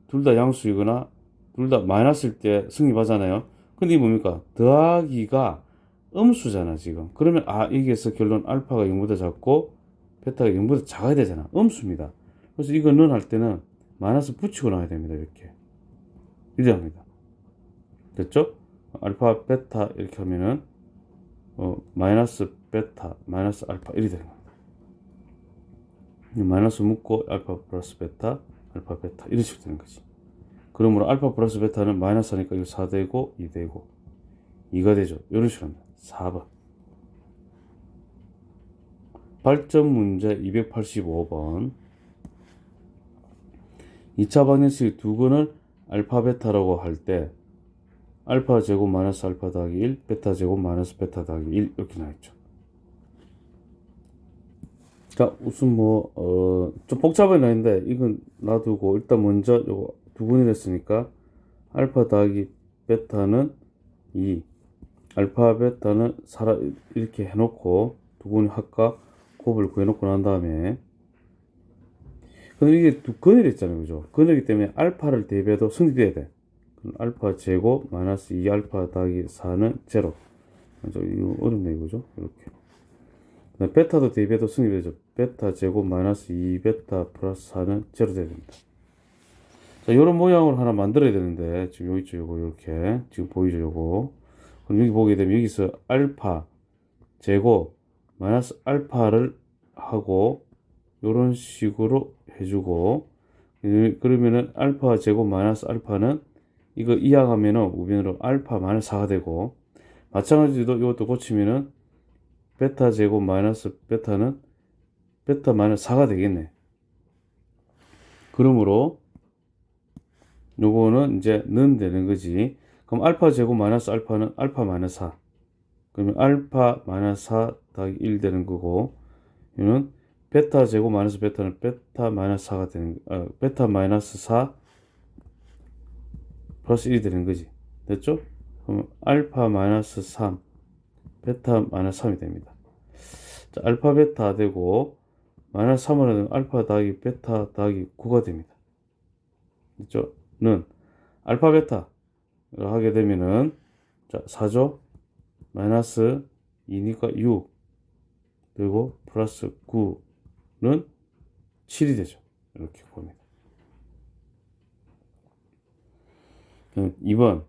A: 둘 다 양수이거나 둘 다 마이너스일 때 성립하잖아요. 근데 이게 뭡니까? 더하기가 음수잖아, 지금. 그러면, 여기에서 결론 알파가 0보다 작고, 베타가 0보다 작아야 되잖아. 음수입니다. 그래서 이거는 할 때는 마이너스 붙이고 나와야 됩니다, 이렇게. 이렇게 합니다. 됐죠? 알파, 베타, 이렇게 하면은, 마이너스 베타, 마이너스 알파, 이렇게 되는 겁니다. 마이너스 묶고, 알파 플러스 베타, 알파, 베타, 이런 식으로 되는 거지. 그러므로 알파 플러스 베타는 마이너스 하니까 이거 4 되고 2 되고 2가 되죠. 이런 식으로 합니다. 4번. 발전 문제 285번. 2차 방정식 두 근을 알파 베타라고 할 때 알파 제곱 마이너스 알파 더하기 1, 베타 제곱 마이너스 베타 더하기 1 이렇게 나와있죠. 자, 우선 좀 복잡하게 나있는데 이건 놔두고 일단 먼저 요거 두 근이 됐으니까 알파 더하기 베타는 2, 알파 베타는 4 이렇게 해놓고 두 근이 합과 곱을 구해놓고 난 다음에, 근데 이게 두 근이라 했잖아요, 그죠? 근이기 때문에 알파를 대입해도 성립돼야 돼. 그럼 알파 제곱 마이너스 2 알파 더하기 4는 제로. 이거 어렵네, 이거죠? 이렇게. 베타도 대입해도 성립되죠. 베타 제곱 마이너스 2 베타 플러스 4는 제로 돼야 됩니다. 자, 요런 모양으로 하나 만들어야 되는데, 지금 여기 있죠, 요거, 이렇게. 지금 보이죠, 요거. 그럼 여기 보게 되면, 여기서 알파, 제곱, 마이너스 알파를 하고, 요런 식으로 해주고, 그러면은, 알파, 제곱, 마이너스 알파는, 이거 이항하면은, 우변으로 알파, 마이너스 4가 되고, 마찬가지로 이것도 고치면은, 베타, 제곱, 마이너스 베타는, 베타, 마이너스 4가 되겠네. 그러므로, 요거는 이제 는 되는 거지. 그럼 알파 제곱 마이너스 알파는 알파 마이너스 4. 그러면 알파 마이너스 4 더하기 1 되는 거고, 이거는 베타 제곱 마이너스 베타는 베타 마이너스 4가 되는, 베타 마이너스 4 플러스 1이 되는 거지. 됐죠? 그럼 알파 마이너스 3, 베타 마이너스 3이 됩니다. 자, 알파 베타 되고, 마이너스 3으로 되면 알파 더하기 베타 더하기 9가 됩니다. 됐죠? 는 알파 베타를 하게 되면은, 자, 4죠? 마이너스 2니까 6 그리고 플러스 9는 7이 되죠. 이렇게 봅니다. 2번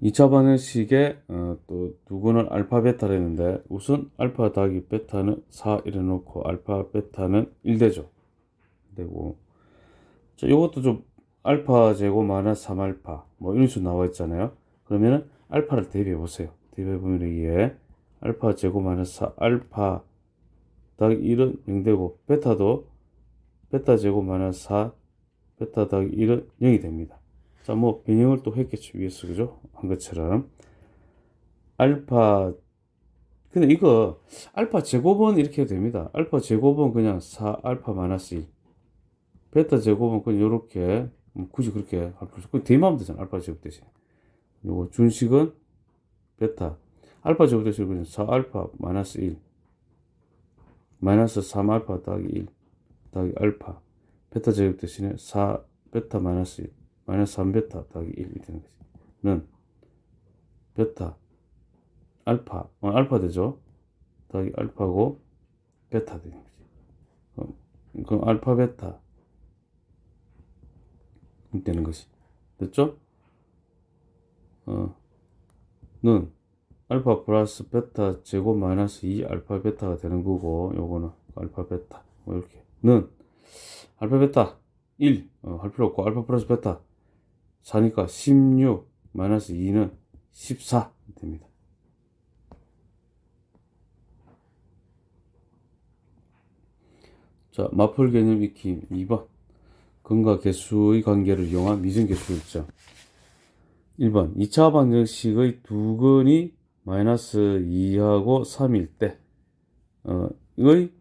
A: 2차 방정식에 또 두 근을 알파 베타를 했는데, 우선 알파 더하기 베타는 4 이래 놓고 알파 베타는 1 되죠. 되고, 자, 이것도 좀 알파 제곱 마이너스 3알파 뭐 이런 식으로 나와 있잖아요. 그러면은 알파를 대입해 보세요. 대입해 보면 이게 알파 제곱 마이너스 4 알파 더하기 1은 0 되고, 베타도 베타 제곱 마이너스 4 베타 더하기 1은 0이 됩니다. 자, 뭐 변형을 또 했겠죠, 위에서. 그죠? 한 것처럼 알파, 근데 이거 알파 제곱은 이렇게 해도 됩니다. 알파 제곱은 그냥 4 알파 마이너스 1, 베타 제곱은 그냥 요렇게, 굳이 그렇게 할 필요 없고 대입하면 되잖아. 알파 제곱 대신 요거 준식은 베타 알파 제곱 대신 그냥 4 알파 마이너스 1 마이너스 3 알파 더하기 1 더하기 알파, 베타 제곱 대신에 4 베타 마이너스 1 마이너스 3 베타 더하기 1이 되는 거지. 는 베타 알파 알파 되죠. 더하기 알파고 베타 되는 거지. 그럼 알파 베타 되는 것이. 됐죠? 는 알파 플러스 베타 제곱 마이너스 2 알파 베타가 되는 거고, 요거는 알파 베타 뭐 이렇게 는 알파 베타 1 할 필요 없고, 알파 플러스 베타 4니까 16 마이너스 2는 14 됩니다. 자, 마플 개념 익힘 2번. 근과 개수의 관계를 이용한 미등개수 일정. 1번 2차 방정식의 두 근이 마이너스 2하고 3일 때 이의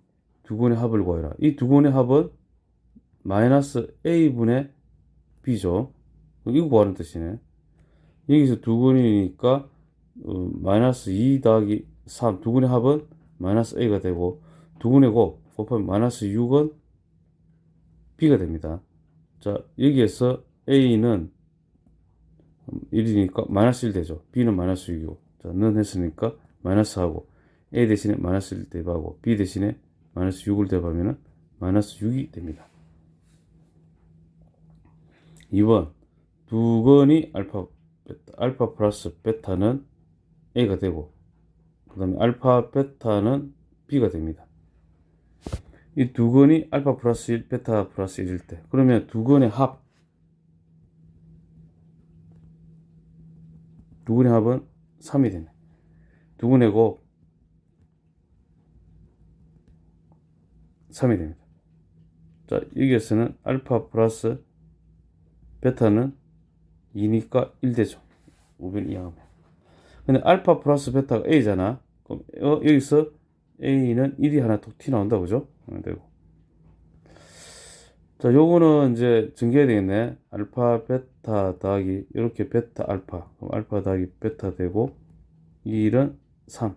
A: 두 근의 합을 구하라. 이 두 근의 합은 마이너스 a분의 b죠. 이거 구하는 뜻이네. 여기서 두 근이니까 마이너스 2 더하기 3 두 근의 합은 마이너스 a가 되고, 두 근의 곱 곱하면 마이너스 6은 b가 됩니다. 자, 여기에서 a는 1이니까 마이너스 1 되죠. b는 마이너스 6이고, 자, 는 했으니까 마이너스 하고, a 대신에 마이너스 1 대입하고 b 대신에 마이너스 6을 대입하면 마이너스 6이 됩니다. 2번 두 근이 알파 플러스 베타는 a가 되고, 그 다음에 알파 베타는 b가 됩니다. 이 두 근이 알파 플러스 1 베타 플러스 1일 때, 그러면 두 근의 합, 두 근의 합은 3이 되네. 두 근의 곱 3이 됩니다. 자, 여기에서는 알파 플러스 베타는 2니까 1 되죠. 우변 이항하면. 근데 알파 플러스 베타가 a잖아. 그럼 여기서 a는 1이 하나 톡 튀어나온다, 그죠? 되고. 자, 요거는 이제 증개해야 되겠네. 알파 베타 더하기 이렇게 베타 알파, 그럼 알파 더하기 베타 되고, 1은 3.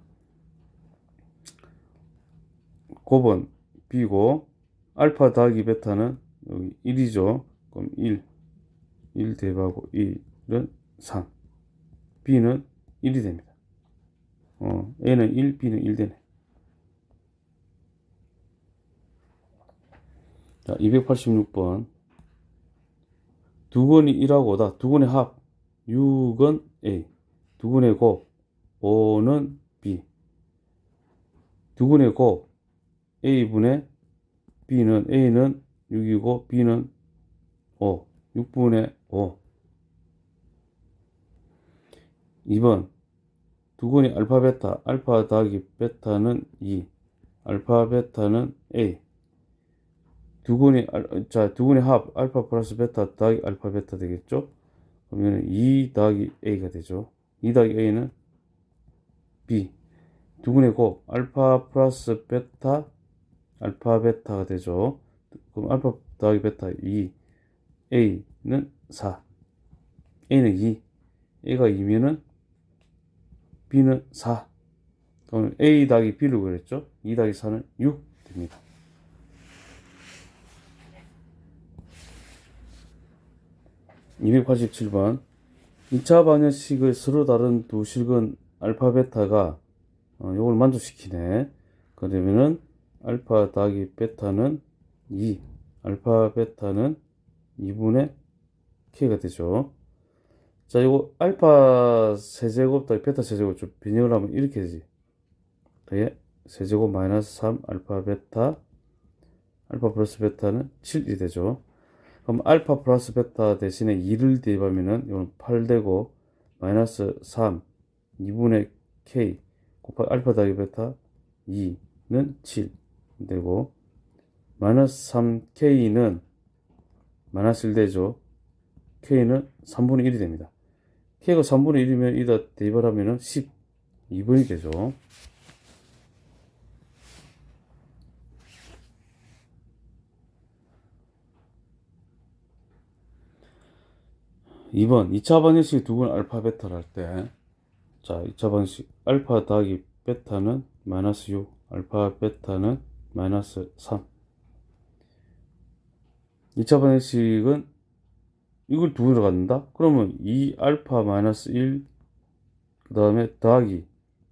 A: 곱은 b고, 알파 더하기 베타는 여기 1이죠. 그럼 1 대입하고 1은 3. b는 1이 됩니다. a는 1, b는 1 되네. 자, 286번. 두 근이 1하고 5다. 두 근의 합 6은 a, 두 근의 곱 5는 b. 두 근의 곱 a분의 b는 a는 6이고 b는 5, 6분의 5. 2번 두 근이 알파 베타, 알파 더하기 베타는 2, 알파 베타는 a. 두 근이 두 근의 합 알파 플러스 베타 더하기 알파 베타 되겠죠? 그러면 2 더하기 a가 되죠. 2 더하기 a는 b. 두 근의 곱 알파 플러스 베타 알파 베타가 되죠. 그럼 알파 더하기 베타 2, a는 4, a는 2, a가 2면은 b는 4. 그럼 a 더하기 b를 구했죠. 2 더하기 4는 6 됩니다. 287번 2차 방정식의 서로 다른 두 실근 알파 베타가 요걸 만족시키네. 그러면은 알파 더하기 베타는 2, 알파 베타는 2분의 k가 되죠. 자, 요거 알파 세제곱 더하기 베타 세제곱 좀 변형을 하면 이렇게 되지. 그게 세제곱 마이너스 3 알파 베타, 알파 플러스 베타는 7이 되죠. 그럼 알파 플러스 베타 대신에 2를 대입하면은 이건 8 되고, 마이너스 3 2분의 k 곱하기 알파 더하기 베타 2는 7 되고, 마이너스 3k는 마이너스 1 되죠. k는 3분의 1이 됩니다. k가 3분의 1이면 이다 대입을 하면은 12분이 되죠. 2번 2차 방정식 두 근 알파 베타를 할 때, 자, 2차 방정식 알파 더하기 베타는 마이너스 6, 알파 베타는 마이너스 3. 2차 방정식은 이걸 두 개로 갖는다? 그러면 2 알파 마이너스 1, 그 다음에 더하기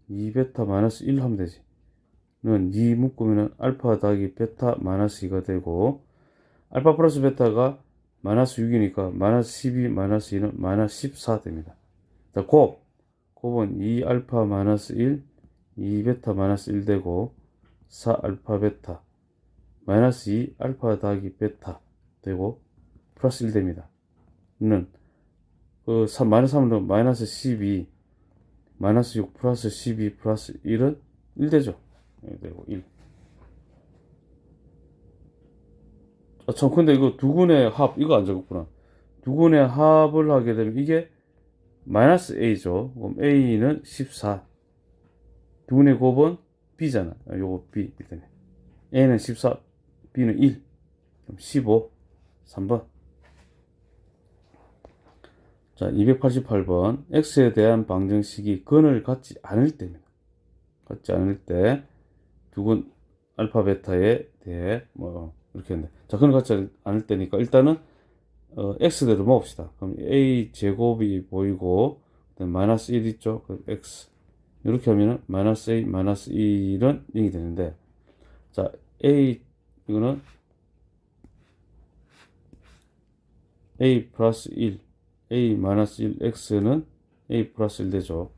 A: 2 베타 마이너스 1 하면 되지. 는 2 묶으면 알파 더하기 베타 마이너스 2가 되고, 알파 플러스 베타가 마이너스 6이니까 마이너스 12 마이너스 2는 마이너스 14 됩니다. 자, 곱은 2알파 마이너스 1, 2베타 마이너스 1 되고 4알파 베타 마이너스 2알파 더하기 베타 되고 플러스 1 됩니다. 는 마이너스 3은 마이너스 12 마이너스 6 플러스 12 플러스 1은 1 되죠. 되고 1. 참 근데 이거 두근의 합 이거 안 적었구나. 두근의 합을 하게 되면 이게 마이너스 a죠. 그럼 a는 14. 두근의 곱은 b잖아. 요거 b 일단 a는 14, b는 1. 그럼 15. 3번. 자, 288번. x에 대한 방정식이 근을 갖지 않을 때입니다. 갖지 않을 때 두근 알파 베타에 대해 이렇게 했는데, 자, 근을 갖지 않을 때니까 일단은 x대로 모읍시다. 그럼 a 제곱이 보이고 마이너스 1 있죠. 그럼 x 이렇게 하면은 마이너스 a 마이너스 1은 0이 되는데, 자, a 이거는 a 플러스 1 a 마이너스 1 x는 a 플러스 1 되죠.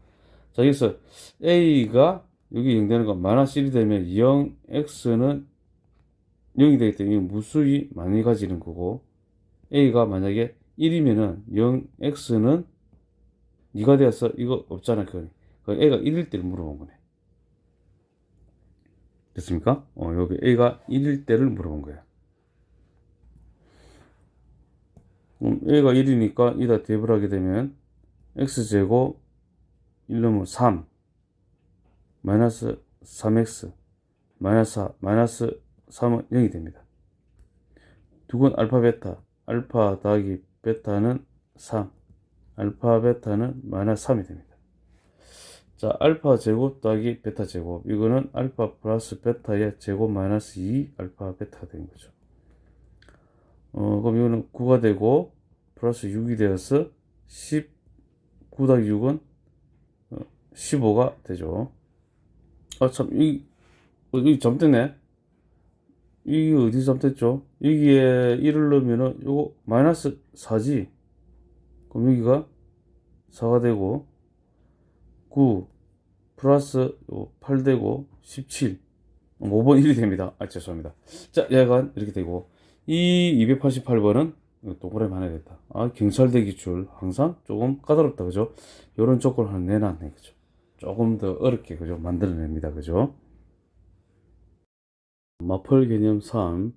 A: 자, 여기서 a가 여기 0 되는 건 마이너스 1이 되면 0 x는 0이 되기 때문에 무수히 많이 가지는 거고, a가 만약에 1이면은 0x는 2가 되어서 이거 없잖아. 그거니 a가 1일 때를 물어본 거네. 됐습니까? 여기 a가 1일 때를 물어본 거야. a가 1이니까 이다 대입을 하게 되면 x제곱 1 넣으면 3 마이너스 3x 마이너스 4 마이너스 3은 0이 됩니다. 두근 알파 베타 알파 더하기 베타는 3 알파 베타는 마이너스 3이 됩니다. 자, 알파 제곱 더하기 베타 제곱 이거는 알파 플러스 베타의 제곱 마이너스 2 알파 베타가 되는 거죠. 그럼 이거는 9가 되고 플러스 6이 되어서 19 더하기 6은 15가 되죠. 참, 여기 잘못됐네. 이게 어디 잘못됐죠? 여기에 1을 넣으면은 요거 마이너스 4지. 그럼 여기가 4가 되고 9 플러스 8 되고 17 5번 1이 됩니다. 죄송합니다. 자, 약간 이렇게 되고 이 288번은 동그라미 하나 됐다. 경찰대 기출 항상 조금 까다롭다. 그죠? 요런 조건을 하나 내놨네. 그죠? 조금 더 어렵게 그죠? 만들어냅니다. 그죠? 마펄 개념 3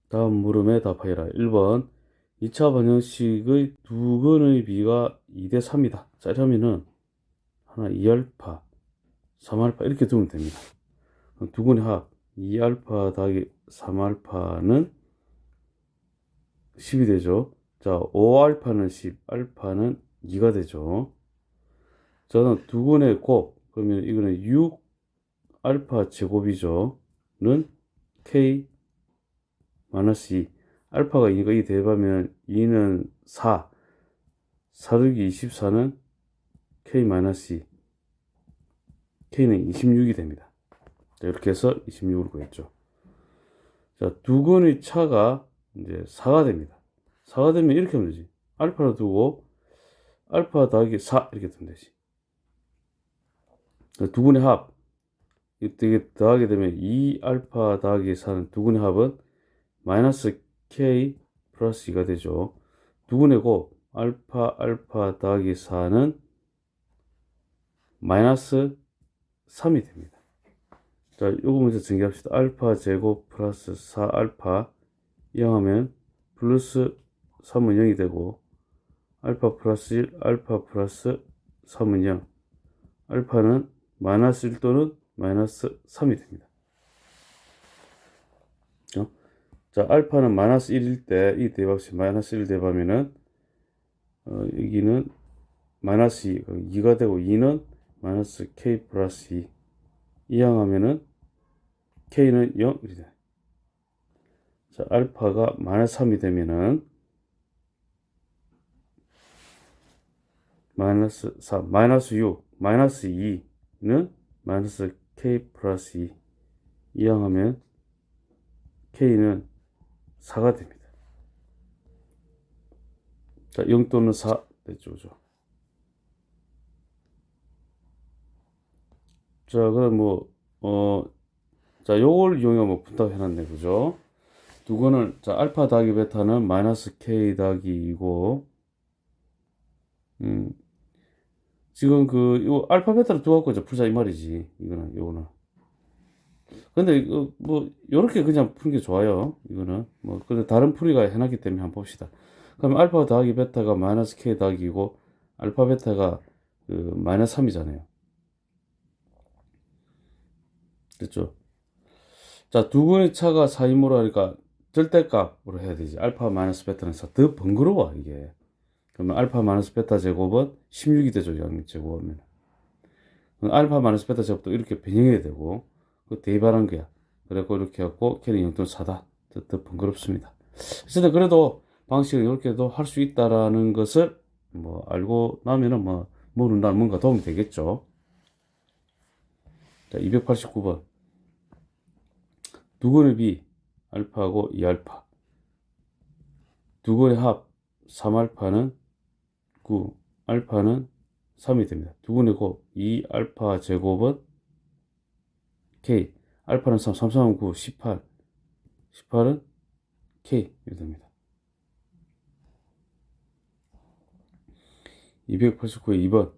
A: 다음 물음에 답하여라. 1번 2차 방정식의 두근의 비가 2대 3이다. 자, 이러면은 하나 2알파 3알파 이렇게 두면 됩니다. 두근의 합 2알파 더하기 3알파는 10이 되죠. 자, 5알파는 10, 알파는 2가 되죠. 저는 두근의 곱, 그러면 이거는 6알파 제곱이죠. 는 k 마이너스 2. 알파가 2가 2 대입하면 2는 4. 4 더하기 24는 k 마이너스 2. k는 26이 됩니다. 자, 이렇게 해서 26을 구했죠. 자, 두근의 차가 이제 4가 됩니다. 4가 되면 이렇게 하면 되지. 알파를 두고 알파 더하기 4 이렇게 두면 되지. 두근의 합 이게 더하게 되면 2알파 더하기 4는 두근의 합은 마이너스 k 플러스 2가 되죠. 두근의 곱 알파 더하기 4는 마이너스 3이 됩니다. 자, 요거 먼저 정리합시다. 알파 제곱 플러스 4알파 이항하면 플러스 3은 0이 되고 알파 플러스 1 알파 플러스 3은 0 알파는 마이너스 1 또는 마이너스 3이 됩니다. 자, 알파는 마이너스 1일 때 이 대입합시 마이너스 1 대입하면은 여기는 마이너스 2가 되고 2는 마이너스 k 플러스 2 이항하면은 k는 0 이렇게 돼. 자, 알파가 마이너스 3이 되면은 마이너스 4 마이너스 6 마이너스 2는 마이너스 k 플러스 2 이항하면 k는 4가 됩니다. 자, 0 또는 4 됐죠. 자, 그럼 자, 요걸 이용해 뭐 푼다고 해놨네, 그죠? 두거는, 자, 알파 더하기 베타는 마이너스 k 더하기 2고, 음, 지금 요 알파 베타를 두고 이제 풀자 이 말이지. 요거는. 근데 요렇게 그냥 푸는 게 좋아요. 이거는. 근데 다른 풀이가 해놨기 때문에 한번 봅시다. 그럼 알파 더하기 베타가 마이너스 k 더하기고, 알파 베타가 마이너스 3이잖아요. 됐죠? 자, 두 근의 차가 4이므로 하니까 절대값으로 해야 되지. 알파 마이너스 베타는 더 번거로워, 이게. 그러면 알파 마이너스 베타 제곱은 16이 되죠, 양립 제곱하면. 알파 마이너스 베타 제곱도 이렇게 변형해야 되고, 대입하는 거야. 그래갖고 이렇게 해갖고, 걔는 0.4다. 더 번거롭습니다. 어쨌든 그래도 방식을 이렇게도 할 수 있다라는 것을 알고 나면은 모른다는 뭔가 도움이 되겠죠. 자, 289번. 두 근의 비, 알파하고 2알파. 두 근의 합, 3알파는 9, 알파는 3이 됩니다. 두 근의 곱, 2알파 제곱은 K. 알파는 3, 3, 3, 9, 18. 18은 K. 이 됩니다. 289의 2번.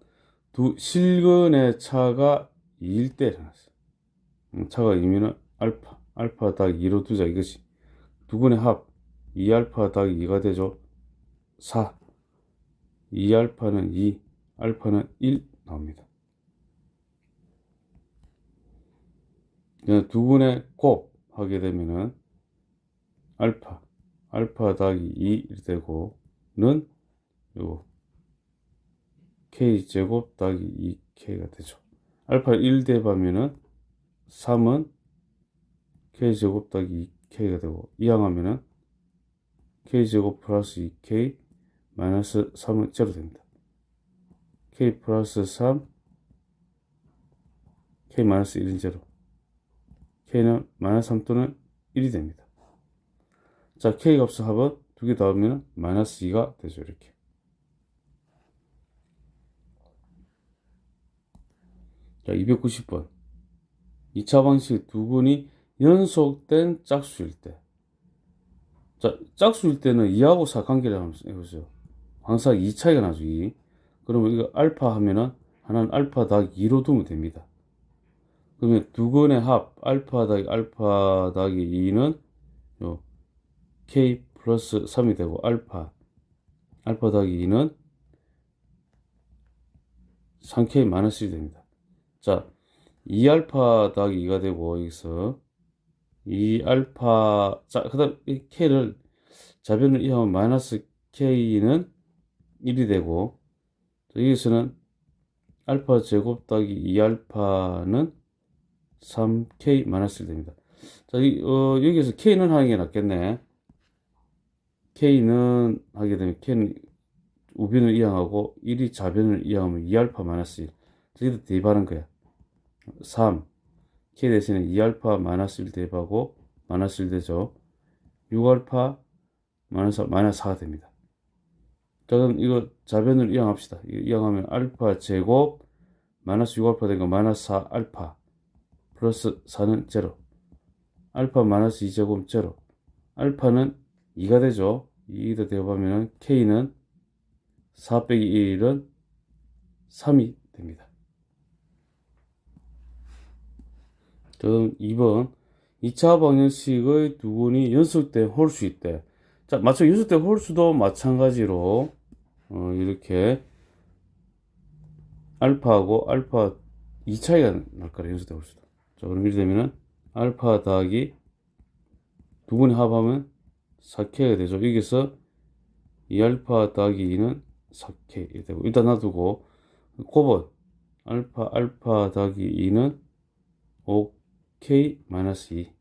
A: 두 실근의 차가 2일 때 일어났어요. 차가 2면은 알파. 알파 더하기 2로 두자 이것이. 두 근의 합. 2알파 더하기 2가 되죠. 4. 2알파는 2. 알파는 1 나옵니다. 두 근의 곱 하게 되면은 알파 더하기 2 되고 는 요 k 제곱 더하기 2k가 되죠. 알파 1 대입하면은 3은 k 제곱 더하기 2k가 되고 이항하면은 k 제곱 플러스 2k 마이너스 3은 제로 됩니다. k 플러스 3 k 마이너스 1은 제로. k는 마이너스 3 또는 1이 됩니다. 자, k 값의 합은 두 개 더하면 마이너스 2가 되죠. 이렇게. 자, 290번. 2차 방식 두 근이 연속된 짝수일 때. 자, 짝수일 때는 2하고 4 관계를 한번 해보세요. 항상 2 차이가 나죠, 2. 그러면 이거 알파 하면은 하나는 알파 더하기 2로 두면 됩니다. 그러면 두 근의 합, 알파 더하기 2는 요 k 플러스 3이 되고, 알파 더하기 2는 3k 마이너스 1이 됩니다. 자, 2알파 더하기 2가 되고, 여기서 2알파, 자, 그 다음 이 k를 좌변을 이하면 마이너스 k는 1이 되고, 여기서는 알파 제곱 더하기 2알파는 3k 마이너스 1 됩니다. 자, 여기서 k는 하는 게 낫겠네. k는 하게 되면 k는 우변을 이항하고 1이 좌변을 이항하면 2알파 마이너스 1. 여기도 대입하는 거야. 3. k 대신에 2알파 마이너스 1 대입하고 마이너스 1 되죠. 6알파 마이너스 4가 됩니다. 자, 그럼 이거 좌변을 이항합시다. 이항하면 알파 제곱 마이너스 6알파 된 거 마이너스 4알파 플러스 4는 제로. 알파 마이너스 2제곱 제로. 알파는 2가 되죠. 2도 대입하면 k는 4 빼기 1은 3이 됩니다. 그럼 2번 2차 방정식의 두 근이 연속된 홀수일 때. 자, 연속된 홀수도 마찬가지로 이렇게 알파하고 알파 2 차이가 날 거라, 연속된 홀수도. 자, 그럼 이렇게 되면은 알파 더하기 두 근의 합하면 4k가 되죠. 여기서 2알파 더하기 2는 4k 이렇게 되고, 일단 놔두고 곱은 알파 더하기 2는 5k 마이너스 2.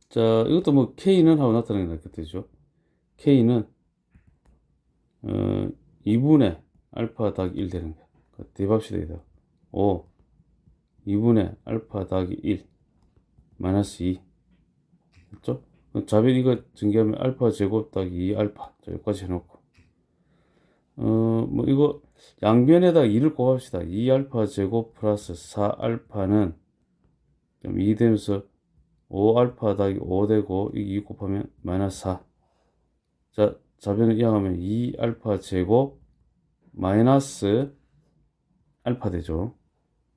A: 자, 이것도 k는 하고 나타나는 게 낫겠죠. k는 2분의 알파 더하기 1 되는 거야. 대입합시다. 여기다 5 2분의 알파 더하기 1 마이너스 2. 그렇죠? 좌변 이거 전개하면 알파 제곱 더하기 2 알파. 자, 여기까지 해놓고 뭐 이거 양변에다가 2를 곱합시다. 2알파 제곱 플러스 4알파는 2 되면서 5알파 더하기 5 되고 이 2 곱하면 마이너스 4. 자, 좌변을 이항하면 2알파 제곱 마이너스 알파 되죠.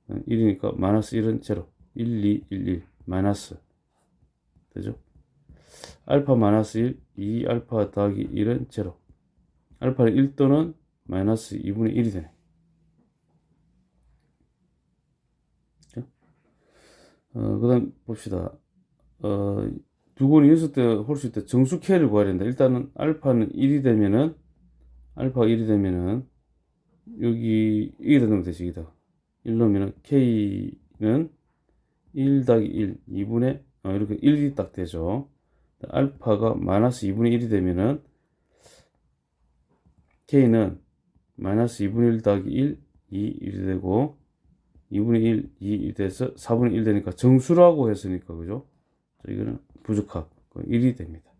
A: 1이니까 마이너스 1은 제로. 1, 2, 1, 1 마이너스 되죠. 알파 마이너스 1, 2알파 더하기 1은 제로. 알파는 1 또는 마이너스 2분의 1이 되네. 그 다음 봅시다. 두 군이 연속 때 홀수 때 정수 K를 구해야 된다. 일단은 알파는 1이 되면은, 알파가 1이 되면은, 여기 1이 넣으면 되지, 여기다. 1 넣으면은 K는 1 더하기 1, 2분의, 이렇게 1이 딱 되죠. 알파가 마이너스 2분의 1이 되면은, K는 마이너스 2분의 1 더하기 1, 2, 1이 되고, 2분의 1, 2 돼서 4분의 1 되니까 정수라고 했으니까, 그죠? 자, 이거는 부적합. 1이 됩니다.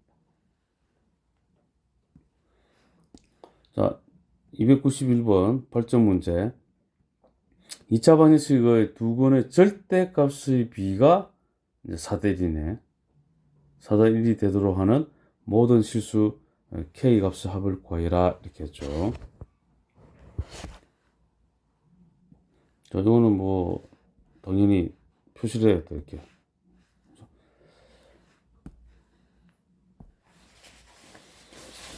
A: 자, 291번 발전 문제. 2차 방정식의 두 건의 절대값의 비가 이제 4대 1이네. 4대 1이 되도록 하는 모든 실수 K 값의 합을 구하여라. 이렇게 했죠. 자, 이거는 뭐, 당연히 표시를 해야 돼, 이렇게.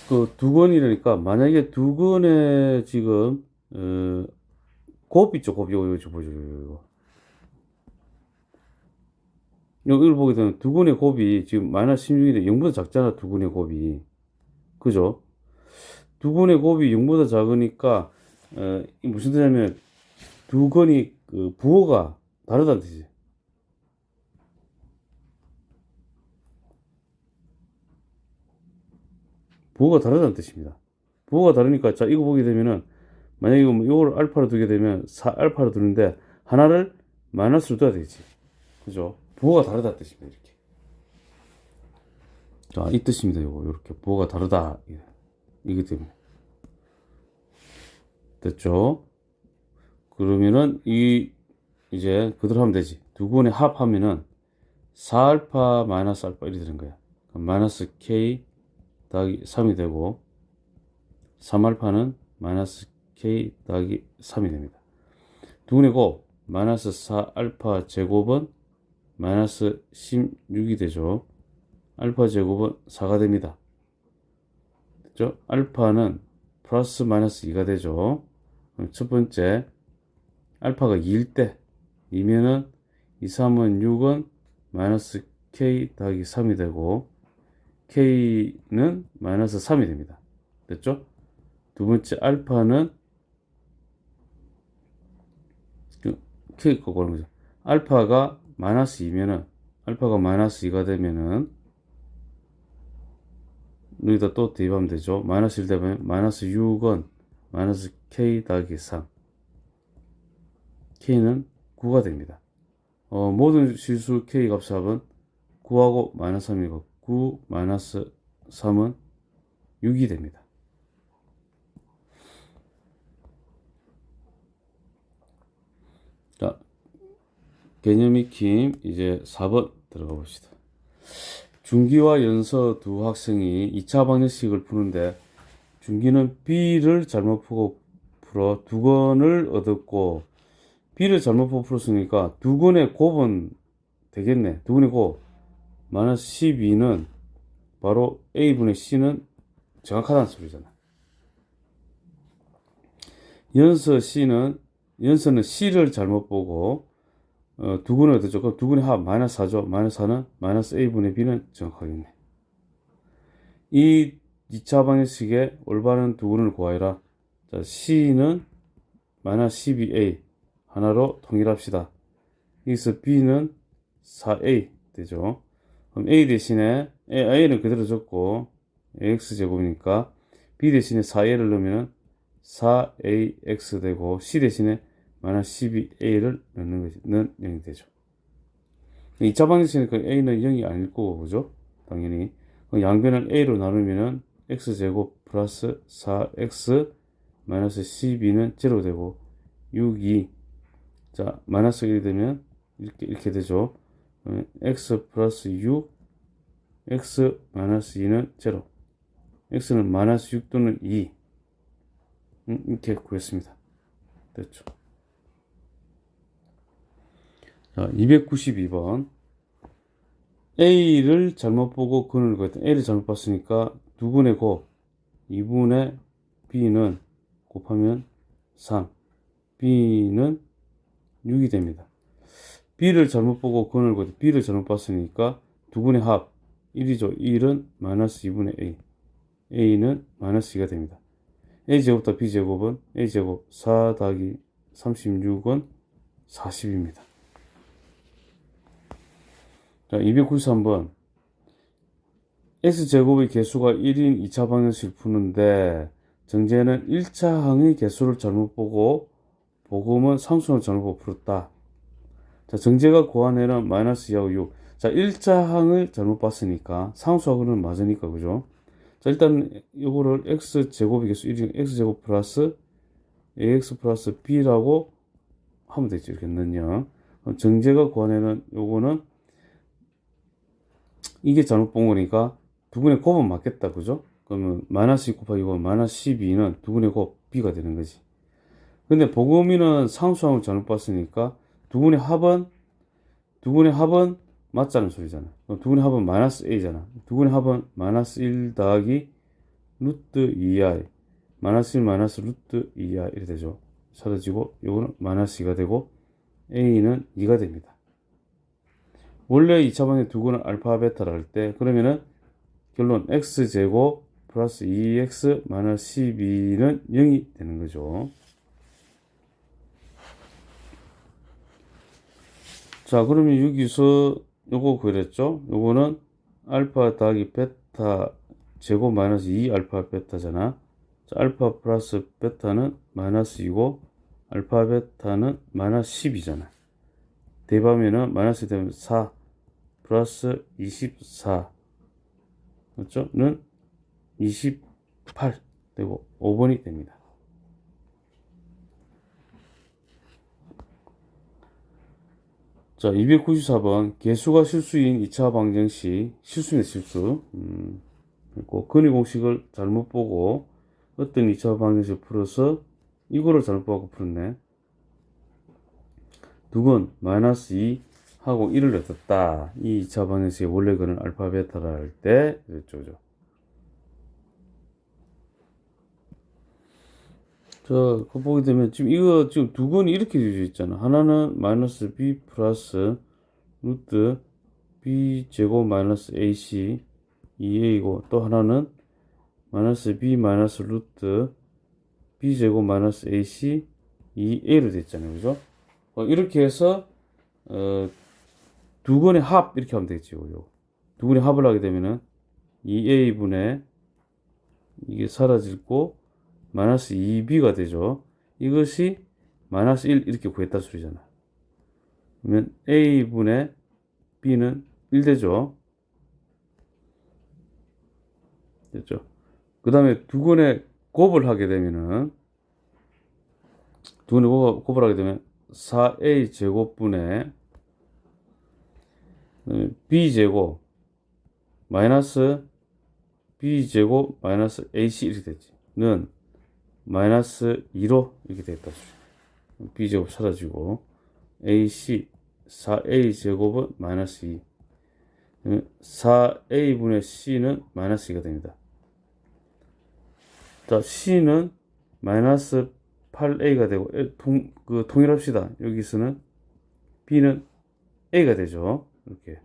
A: 그 두 건이라니까, 만약에 두 건의 지금, 곱 있죠, 곱. 이거 보죠, 이거. 이걸 보게 되면 두 건의 곱이 지금 마이너스 16인데 0보다 작잖아, 두 건의 곱이. 그죠? 두 건의 곱이 0보다 작으니까, 무슨 뜻이냐면, 두 건이 그 부호가 다르다는 뜻이지. 부호가 다르다는 뜻입니다. 부호가 다르니까, 자, 이거 보게 되면은, 만약에 이걸 알파로 두게 되면 4알파로 두는데, 하나를 마이너스로 둬야 되지. 그죠? 부호가 다르다는 뜻입니다, 이렇게. 자, 이 뜻입니다, 이거. 이렇게. 부호가 다르다. 이게 때문에. 됐죠? 그러면은, 이제, 그대로 하면 되지. 두 건의 합하면은, 4알파 마이너스 알파 1이 되는 거야. 그럼 마이너스 K 더하기 3이 되고, 3알파는 마이너스 K 더하기 3이 됩니다. 두 건의 곱, 마이너스 4알파 제곱은 마이너스 16이 되죠. 알파 제곱은 4가 됩니다. 됐죠? 알파는 플러스 마이너스 2가 되죠. 그럼 첫 번째, 알파가 2일 때, 2면은 2, 3은 6은 마이너스 K 더하기 3이 되고, K는 마이너스 3이 됩니다. 됐죠? 두 번째, 알파는, K 거 고르는 거죠. 알파가 마이너스 2면은, 알파가 마이너스 2가 되면은, 여기다 또 대입하면 되죠. 마이너스 1 되면 마이너스 6은 마이너스 K 더하기 3. K는 9가 됩니다. 모든 실수 K 값의 합은 9하고 마이너스 3이고 9 마이너스 3은 6이 됩니다. 자, 개념 익힘 이제 4번 들어가 봅시다. 중기와 연서 두 학생이 2차 방정식을 푸는데 중기는 B를 잘못 풀어 두 건을 얻었고 B를 잘못 풀었으니까 두 건의 곱은 되겠네. 두 건의 곱 마이너스 12는 바로 A분의 C는 정확하다는 소리잖아. 연서는 C를 잘못 보고 두 근을 얻었죠. 그럼 두 근의 합 마이너스 4죠. 마이너스 4는 마이너스 A분의 B는 정확하겠네. 이 2차 방정식의 올바른 두 근을 구하여라. 자, C는 마이너스 12A 하나로 통일합시다. 여기서 B는 4A 되죠. 그럼 A 대신에 A는 그대로 적고 AX제곱이니까 B 대신에 4A를 넣으면 4AX 되고 C 대신에 마이너스 12A를 넣는 0이 되죠. 2차 방정식이니까 A는 0이 아닐 거고, 그죠? 당연히. 양변을 A로 나누면은 X제곱 플러스 4X 마이너스 12는 제로 되고 6이 자 마이너스 1이 되면 이렇게 되죠. x 플러스 6 x 마이너스 2는 제로 x는 마이너스 6 또는 2 이렇게 구했습니다. 됐죠. 자 292번 A를 잘못 보고 근을 구했다. A를 잘못 봤으니까 2분의 곱 2분의 B는 곱하면 3 B는 6이 됩니다. B를 잘못 보고 근을 구했다. B를 잘못 봤으니까 2분의 합 1이죠. 1은 마이너스 2분의 A A는 마이너스 2가 됩니다. A제곱 더 B제곱은 A제곱 4 더하기 36은 40입니다. 자, 293번. X제곱의 개수가 1인 2차 방정식을 푸는데, 정제는 1차 항의 개수를 잘못 보고, 복음은 상수는 잘못 보고 풀었다. 자, 정제가 구한 마이너스 2하고 6. 자, 1차 항을 잘못 봤으니까, 상수하고는 맞으니까, 그죠? 자, 일단, 요거를 X제곱의 개수 1인 X제곱 플러스 AX 플러스 B라고 하면 되죠. 이렇게 넣으면. 정제가 구한 요거는 이게 잘못 본 거니까 2분의 곱은 맞겠다. 그죠? 그러면 마이너스 2 곱하기 2가 마이너스 12는 2분의 곱 B가 되는 거지. 근데 보금이는 상수항을 잘못 봤으니까 2분의 합은 맞자는 소리잖아. 그럼 2분의 합은 마이너스 A잖아. 2분의 합은 마이너스 1 더하기 루트 2i 마이너스 1 마이너스 루트 2i 이렇게 되죠. 사라지고 요거는 마이너스 2가 되고 A는 2가 됩니다. 원래 2차 방정식 두고는 알파 베타를 할 때 그러면은 결론 x제곱 플러스 2x 마이너스 12는 0이 되는 거죠. 자, 그러면 여기서 요거 그랬죠? 요거는 알파 더하기 베타 제곱 마이너스 2 알파 베타잖아. 자, 알파 플러스 베타는 마이너스 2고 알파 베타는 마이너스 10이잖아. 대입하면은 마이너스 되면 4 플러스 24 맞죠? 는 28 되고 5번이 됩니다. 자, 294번 개수가 실수인 2차 방정식 실수네 실수 그리고 근의 공식을 잘못 보고 어떤 2차 방정식을 풀어서 이거를 잘못 보고 풀었네. 두건 마이너스 2 하고 1을 넣었다. 이 2차 방정식의 원래 근은 알파 베타를 할 때 그랬죠. 자, 그거 보게 되면 지금 이거 지금 두 건이 이렇게 되어 있잖아. 하나는 마이너스 b 플러스 루트 b 제곱 마이너스 ac 2a이고 또 하나는 마이너스 b 마이너스 루트 b 제곱 마이너스 ac 2a로 되어 있잖아요. 그죠? 이렇게 해서 두 건의 합 이렇게 하면 되겠죠. 두 건의 합을 하게 되면은 2a분의 이게 사라지고 마이너스 2b가 되죠. 이것이 마이너스 1 이렇게 구했다 소리잖아. 그러면 a분의 b는 1 되죠. 됐죠. 그 다음에 두 건의 곱을 하게 되면은 두 건의 곱을 하게 되면 4a 제곱분의 b제곱 마이너스 b제곱 마이너스 ac 이렇게 됐지. 는 마이너스 2로 이렇게 됐다. b제곱 사라지고 ac 4a 제곱은 마이너스 2 4a분의 c는 마이너스 2가 됩니다. 자, c는 마이너스 8a가 되고 통일합시다. 여기서는 b는 a가 되죠. 이렇게.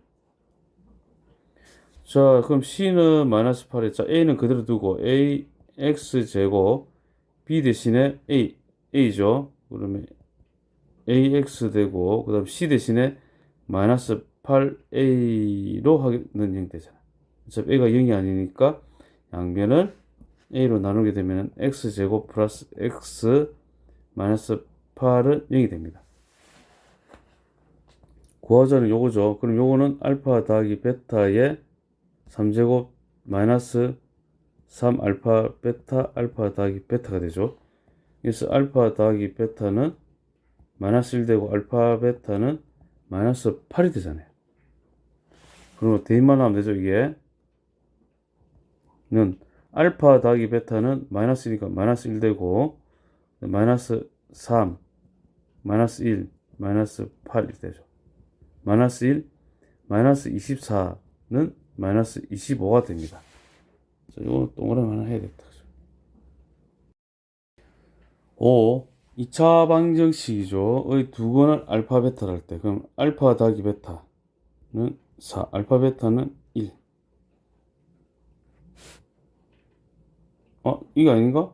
A: 자, 그럼 c는 마이너스 8에 자 a는 그대로 두고 a x 제곱 b 대신에 a죠. 그러면 ax 되고 그 다음 c 대신에 마이너스 8a로 하는 형태잖아. 어차피 a가 0이 아니니까 양변을 a로 나누게 되면 x제곱 플러스 x 마이너스 8은 0이 됩니다. 구하자는 요거죠. 그럼 요거는 알파 더하기 베타의 3제곱 마이너스 3 알파 베타 알파 더하기 베타가 되죠. 그래서 알파 더하기 베타는 마이너스 1 되고 알파 베타는 마이너스 8이 되잖아요. 그러면 대입만 하면 되죠. 이게 는 알파 더하기 베타는 마이너스니까 마이너스 1 되고 마이너스 3, 마이너스 1, 마이너스 8이 되죠. 마이너스 1, 마이너스 24는 마이너스 25가 됩니다. 자, 이거 동그라미 하나 해야겠다. 5. 2차 방정식이죠. 의 두 건을 알파 베타를 할 때, 그럼 알파 더하기 베타는 4, 알파 베타는 1. 이거 아닌가?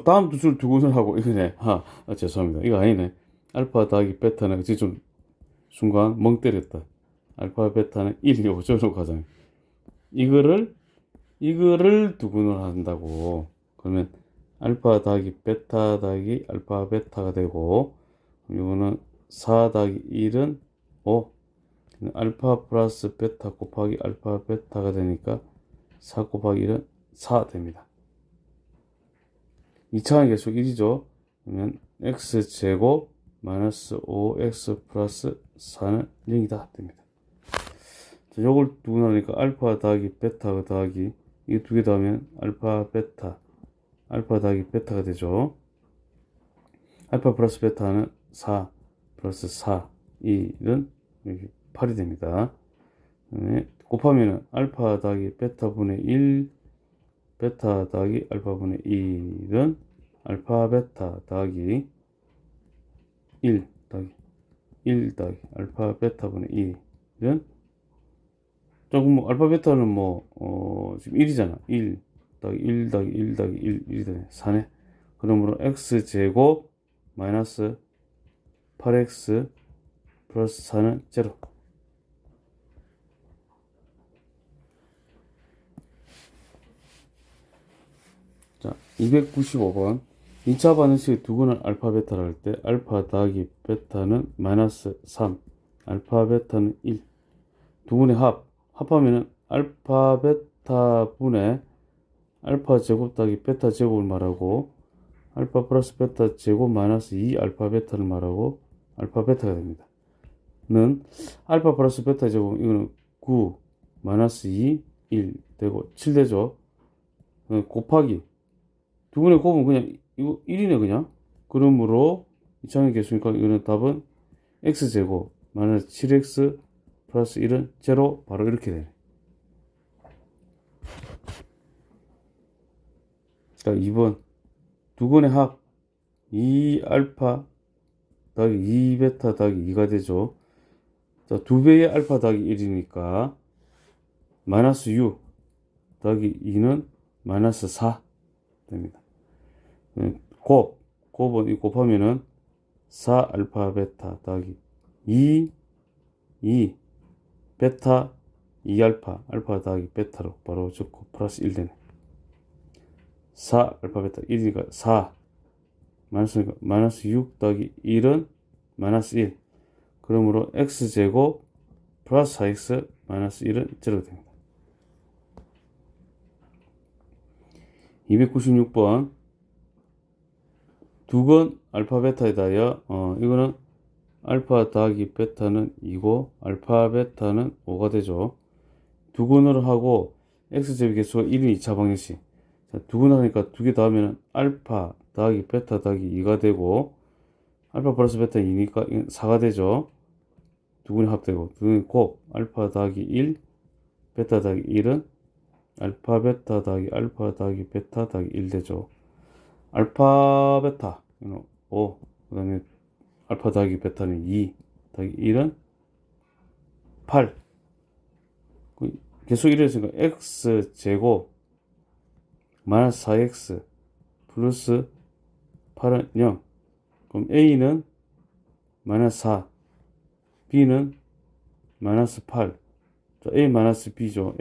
A: 다음 두 줄 두 건을 하고, 이거네. 죄송합니다. 이거 아니네. 알파 더하기 베타는, 지금 좀, 순간 멍 때렸다. 알파 베타는 1이고, 저로 가잖아요. 이거를 두 근을 한다고. 그러면 알파 더하기 베타 더하기 알파 베타가 되고, 이거는 4 더하기 1은 5. 알파 플러스 베타 곱하기 알파 베타가 되니까 4 곱하기 1은 4 됩니다. 2차원 계속 1이죠. 그러면 x제곱 마이너스 5x 플러스 4는 0이다 됩니다. 자, 요걸 두고 나니까 알파 더하기 베타 더하기 이 두 개 더하면 알파 더하기 베타가 되죠. 알파 플러스 베타는 4 플러스 4 1은 8이 됩니다. 곱하면 알파 더하기 베타분의 1 베타 더하기 알파분의 1은 알파 베타 더하기 1 더하기 알파 베타분의 1은 조금 알파 베타는 지금 1이잖아. 1 더하기 1 더하기 1 더하기 1이 되네. 4네. 그러므로 x제곱 마이너스 8x 플러스 4는 0. 자, 295번. 2차 반응식 두 근을 알파 베타를 할 때 알파 더하기 베타는 마이너스 3, 알파 베타는 1. 두 근의 합하면은 알파 베타 분의 알파 제곱 더하기 베타 제곱을 말하고 알파 플러스 베타 제곱 마이너스 2 알파 베타를 말하고 알파 베타가 됩니다. 는 알파 플러스 베타 제곱 이거는 9 마이너스 2 1 되고 7 되죠. 곱하기 두 분의 곱은 그냥 이거 1이네 그냥. 그러므로 이차원 계수니까 이거는 답은 x제곱 마이너스 7x 플러스 1은 0 바로 이렇게 되네. 자, 2번 두 건의 합 2알파 더하기 2베타 더하기 2가 되죠. 자, 두 배의 알파 더하기 1이니까 마이너스 6 더하기 2는 마이너스 4 됩니다. 곱은 이 곱하면은 4 알파 베타 더하기 2 베타 2 알파 더하기 베타로 바로 적고 플러스 1 되네. 4 알파 베타 1이니까 4 마이너스 6 더하기 1은 마이너스 1. 그러므로 x제곱 플러스 4x 마이너스 1은 0 됩니다. 296번 두 건 알파 베타에 대하여 이거는 알파 더하기 베타는 2고 알파 베타는 5가 되죠. 두 근으로 하고 x제곱 개수가 1인 2차 방정식. 두 근 하니까 두 개 더하면 알파 더하기 베타 더하기 2가 되고 알파 플러스 베타 2니까 4가 되죠. 두 근이 합되고 두 근이 곱 알파 더하기 1 베타 더하기 1은 알파 베타 더하기 알파 더하기 베타 더하기 1 되죠. 알파 베타 5 그 다음에 알파 더하기 베타는 2 더하기 1은 8 계속 1이었으니까 x제곱 마이너스 4x 플러스 8은 0. 그럼 a는 마이너스 4 b는 마이너스 8 자, a 마이너스 b죠.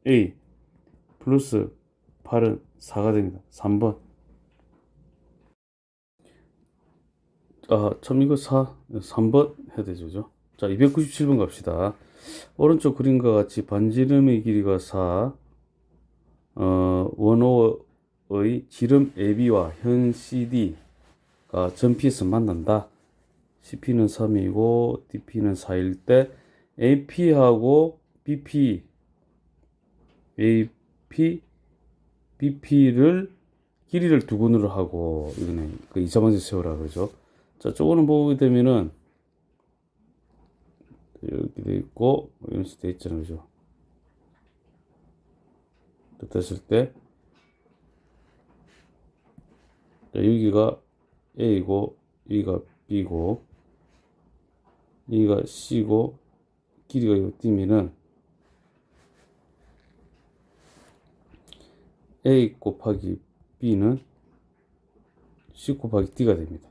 A: a 플러스 8은 4가 됩니다. 3번. 참 이거 3번 해야 되죠. 자, 297번 갑시다. 오른쪽 그림과 같이 반지름의 길이가 4, 원호 지름 AB와 현 CD가 전피에서 만난다. CP는 3이고 DP는 4일 때 AP하고 BP, BP를 길이를 두근으로 하고 이거네 그 2차방정 세우라 그러죠. 자, 저거는 보게 되면은 이렇게 돼 있고 이런 식으로 돼 있잖아요, 그죠? 됐을 때 자, 여기가 A고 여기가 B고 여기가 C고 길이가 이거 뛰면은 A 곱하기 B는 C 곱하기 D가 됩니다.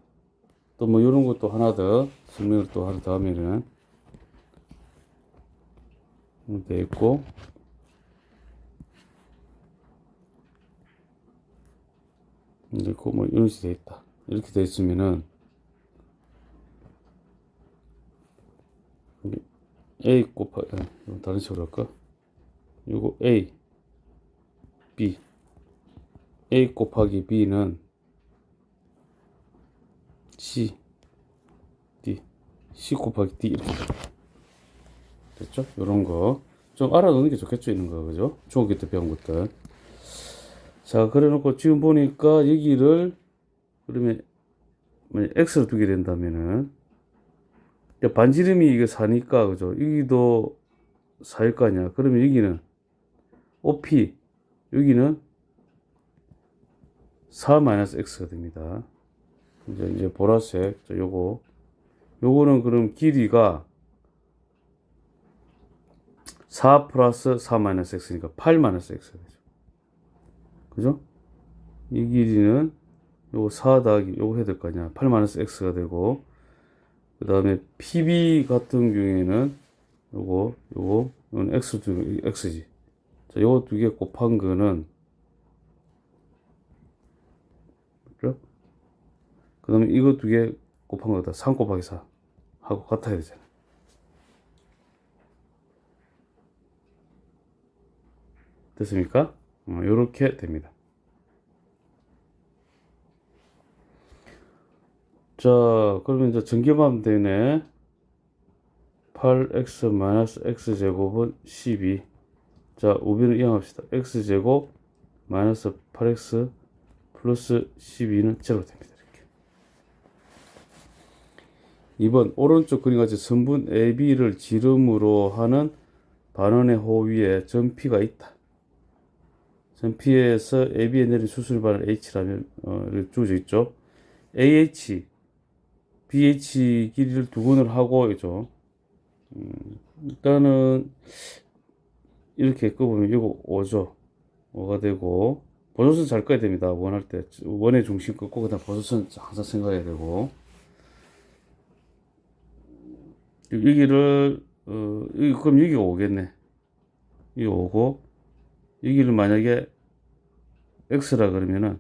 A: 또 뭐 이런 것도 하나 더 설명을 또 하나 더 하면은 돼 있고 있고 뭐 이런 식으로 돼 있다. 이렇게 돼 있으면은 A 곱하기 다른 식으로 할까? 요거 A 곱하기 B는 C 곱하기 D 이렇게 됐죠? 요런 거 좀 알아놓는 게 좋겠죠, 이런 거, 그죠? 중학교 때 배운 것들. 자, 그래 놓고 지금 보니까 여기를 그러면 만약 X로 두게 된다면은 반지름이 이게 4니까 그죠? 여기도 4일 거 아니야. 그러면 여기는 OP 여기는 4-X가 됩니다. 이제 보라색 요거는 그럼 길이가 4 플러스 4-X니까 8-X가 되죠. 그죠? 이 길이는 요거 4 더하기 요거 해야 될 거 아니야. 8-X가 되고 그 다음에 PB 같은 경우에는 요건 X지. 자, 요거 두 개 곱한 거는 그죠? 그 다음에 이거 두 개 곱한 거다. 3 곱하기 4 하고 같아야 되잖아. 됐습니까? 요렇게 됩니다. 자, 그러면 이제 전개하면 되네. 8x-x제곱은 12. 자, 우변을 이용합시다. x제곱 마이너스 8x 플러스 12는 제로 됩니다. 이렇게. 2번 오른쪽 그림같이 선분 AB를 지름으로 하는 반원의 호 위에 전피가 있다. 전피에서 AB에 내린 수술반을 H라면 이렇게 주어져 있죠. AH, BH 길이를 두근을 하고 있죠. 일단은 이렇게 끄보면 이거 5죠. 5가 되고 보조선 잘 꺼야 됩니다. 원할 때 원의 중심 끄고 그다음 보조선 항상 생각해야 되고 여기를 그럼 여기가 5겠네. 이 5고 여기를 만약에 x라 그러면은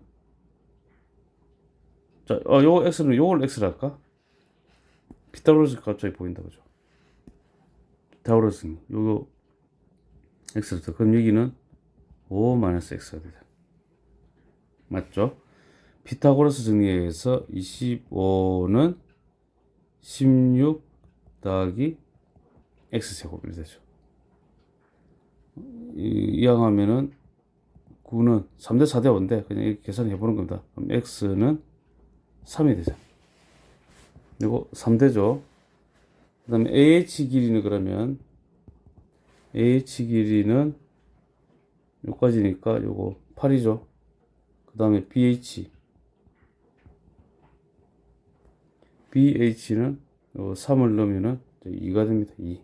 A: 자, 요거 x는 요걸 x라 할까? 피타고라스 갑자기 보인다 그죠? 피타고라스 요거 x를 그럼 여기는 5-x가 되죠. 맞죠? 피타고라스 정리에 의해서 25는 16 더하기 x제곱이 되죠. 이항하면은 9는 3대 4대 5인데 그냥 이렇게 계산해 보는 겁니다. 그럼 x는 3이 되죠. 그리고 3대죠. 그 다음에 AH 길이는 그러면 AH 길이는 요까지니까 요거 8이죠. 그 다음에 BH는 요 3을 넣으면은 2가 됩니다. 2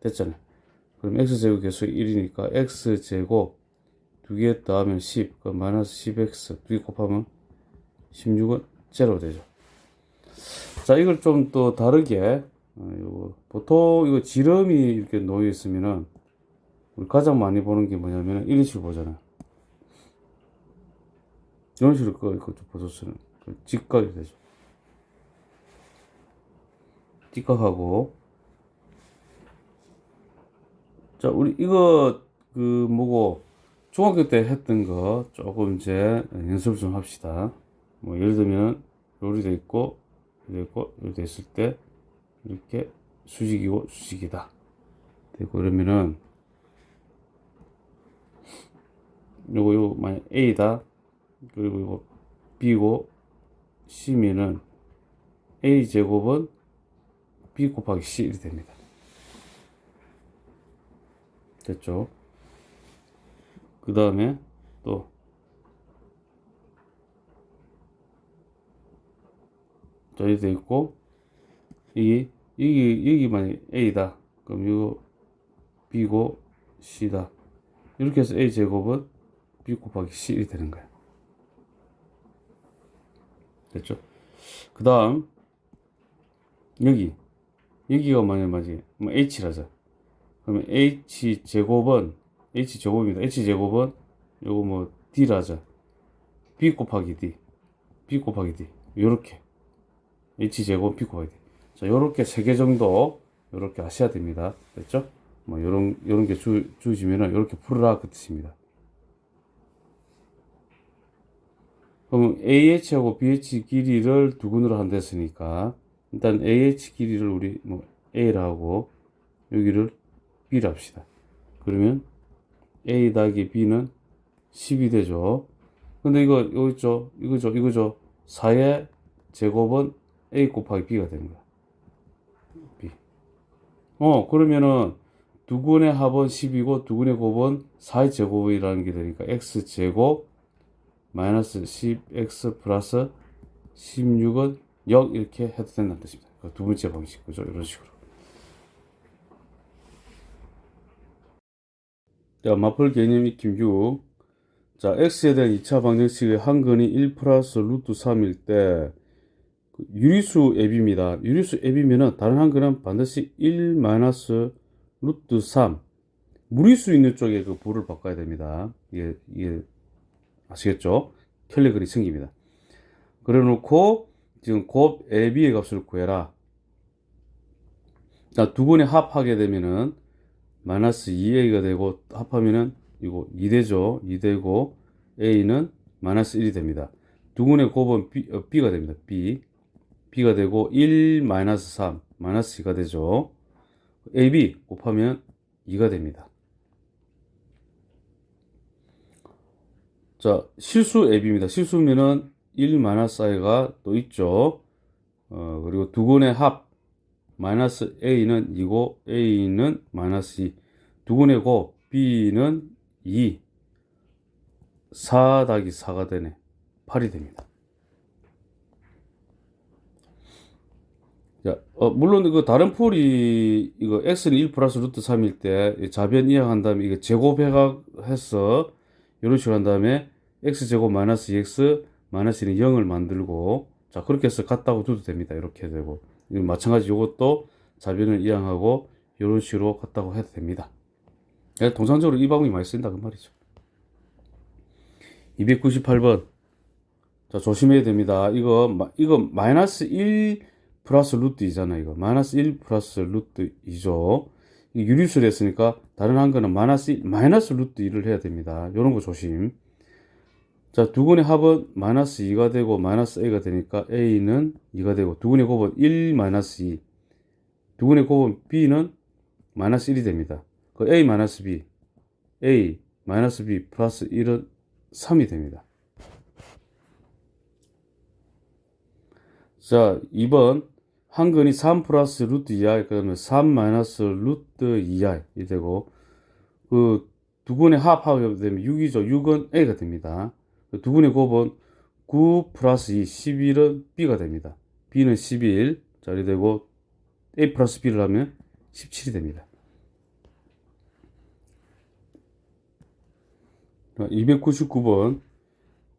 A: 됐잖아요. 그럼 x제곱 계수 1이니까 x제곱 두 개 더하면 10, 그럼 마이너스 10x 두 개 곱하면 16은 제로 되죠. 자, 이걸 좀 또 다르게 보통 이거 지름이 이렇게 놓여 있으면은 우리 가장 많이 보는 게 뭐냐면 이런 식으로 보잖아요. 이런 식으로 그거 좀 보셨으면 직각이 되죠. 직각하고 자, 우리 이거 뭐고 중학교 때 했던 거 조금 이제 연습을 좀 합시다. 뭐 예를 들면 요리 돼 있고 이래 있고 요리 돼 있을 때 이렇게 수직이고 수직이다 되고 그러면은 요거 만약 A다 그리고 이거 B고 C면은 A 제곱은 B 곱하기 C 이렇게 됩니다. 됐죠? 그 다음에 또 저기 돼 있고 여기만 A다. 그럼 이거 B고 C다. 이렇게 해서 A 제곱은 B 곱하기 C 이렇게 되는 거야. 됐죠? 그 다음 여기가 만약에 뭐 H라자. 그러면 H 제곱은 H 제곱입니다. H 제곱은 요거 뭐 D라자. B 곱하기 D, B 곱하기 D 요렇게 H 제곱 B 곱하기 D. 자 요렇게 3개 정도 요렇게 하셔야 됩니다. 됐죠? 뭐 요런 게 주어지면은 요렇게 풀으라 그 뜻입니다. 그럼 AH하고 BH 길이를 두근으로 한다 했으니까 일단 AH 길이를 우리 뭐 A라 하고 여기를 B라 합시다. 그러면 A 더하기 B는 10이 되죠. 근데 이거 있죠? 이거죠? 4의 제곱은 A 곱하기 B가 됩니다. B. 그러면은 두근의 합은 10이고 두근의 곱은 4의 제곱이라는 게 되니까 X 제곱 마이너스 10X 플러스 16은 0 이렇게 해도 된다는 뜻입니다. 두 번째 방식, 그죠? 이런 식으로. 자, 마플 개념 익힘 6. 자, x에 대한 2차 방정식의 한근이 1 플러스 루트 3일 때 유리수 앱입니다. 유리수 앱이면은 다른 한근은 반드시 1 마이너스 루트 3 무리수 있는 쪽에 그 부를 바꿔야 됩니다. 이게 아시겠죠? 켈레글이 생깁니다. 그래 놓고 지금 곱 AB의 값을 구해라. 자, 두 번에 합하게 되면은 마이너스 2A가 되고 합하면은 이거 2 되죠. 2 되고 A는 마이너스 1이 됩니다. 두 번의 곱은 B가 됩니다. B가 되고 1 마이너스 3 마이너스 2가 되죠. AB 곱하면 2가 됩니다. 자, 실수 AB입니다. 실수면은 1 마이너스 I가 또 있죠. 그리고 두 번의 합 마이너스 A는 2고 A는 마이너스 2. 두 번의 곱 B는 2. 4 더하기 4가 되네. 8이 됩니다. 자, 물론 그 다른 풀이 이거 x는 1 플러스 루트 3일 때 좌변 이항한 다음에 이거 제곱해서 이런 식으로 한 다음에 x제곱 마이너스 2x 마이너스 1은 0을 만들고 자 그렇게 해서 같다고 둬도 됩니다. 이렇게 되고 마찬가지 이것도 좌변을 이항하고 이런 식으로 같다고 해도 됩니다. 통상적으로 이 방법이 많이 쓰인다 그 말이죠. 298번 자 조심해야 됩니다. 이거 마이너스 1 플러스 루트 2잖아 이거 마이너스 1 플러스 루트 2죠. 유리수를 했으니까 다른 한거는 마이너스 루트 2를 해야 됩니다. 요런 거 조심. 자, 두 근의 합은 마이너스 2가 되고 마이너스 A가 되니까 A는 2가 되고 두 근의 곱은 1 마이너스 2 두 근의 곱은 B는 마이너스 1이 됩니다. 그 A 마이너스 B A 마이너스 B 플러스 1은 3이 됩니다. 자, 2번 한근이 3 플러스 루트 2i 그러면 3 마이너스 루트 2i 이 되고 그 두 분의 합하게 되면 6이죠. 6은 A가 됩니다. 두 분의 곱은 9 플러스 2 11은 B가 됩니다. B는 11 자리 되고 A 플러스 B를 하면 17이 됩니다. 299번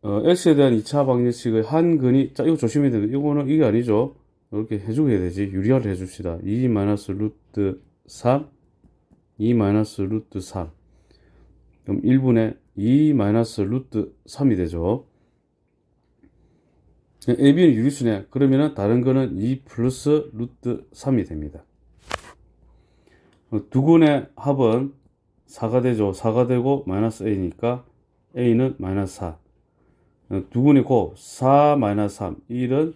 A: X에 대한 2차 방정식의 한근이 자 이거 조심해야 돼요. 이거는 이게 아니죠. 이렇게 해주고 해야 되지. 유리화를 해줍시다. 2 마이너스 루트 3 2 마이너스 루트 3 그럼 1분의 2 마이너스 루트 3이 되죠. AB는 유리수네. 그러면은 다른 거는 2 플러스 루트 3이 됩니다. 두 근의 합은 4가 되죠. 4가 되고 마이너스 a니까 a는 마이너스 4. 두근의 곱 4 마이너스 3 1은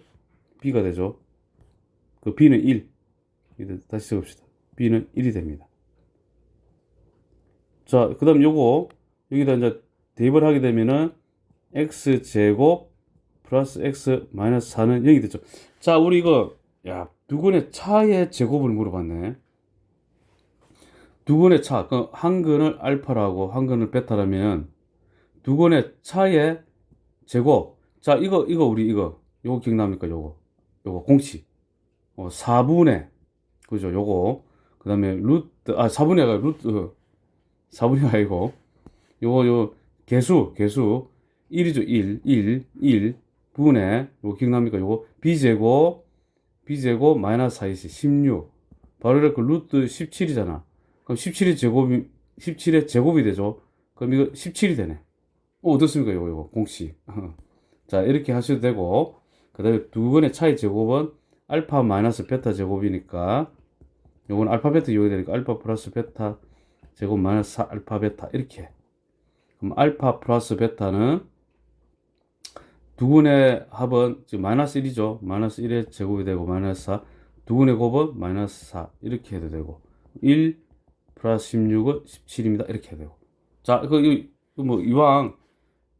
A: b가 되죠. 그 b는 1. 다시 적읍시다. b는 1이 됩니다. 자, 그 다음 요거 여기다 이제 대입을 하게 되면은 x제곱 플러스 x 마이너스 4는 0이 되죠. 자, 우리 이거 야, 두근의 차의 제곱을 물어봤네. 두근의 차, 그 한근을 알파라고 한근을 베타라면 두근의 차의 제곱. 자, 이거 우리 요거 기억납니까? 요거 공식. 4분의 그죠? 요거. 그다음에 루트 4분의 아니라 루트 4분의 아니고 요 개수 1이죠. 1 분의 요거 기억납니까? 요거 b제곱 마이너스 4이지 16. 바로 이렇게 루트 17이잖아. 그럼 17의 제곱이 되죠. 그럼 이거 17이 되네. 어떻습니까? 요거 공식. 자, 이렇게 하셔도 되고, 그 다음에 두 번의 차이 제곱은 알파 마이너스 베타 제곱이니까, 요건 알파 베타 이용이 되니까 알파 플러스 베타 제곱 마이너스 알파 베타 이렇게. 그럼 알파 플러스 베타는 두 분의 합은 지금 마이너스 1이죠. 마이너스 1의 제곱이 되고 마이너스 4. 두 분의 곱은 마이너스 4 이렇게 해도 되고 1 플러스 16은 17입니다. 이렇게 해도 되고. 자, 뭐 이왕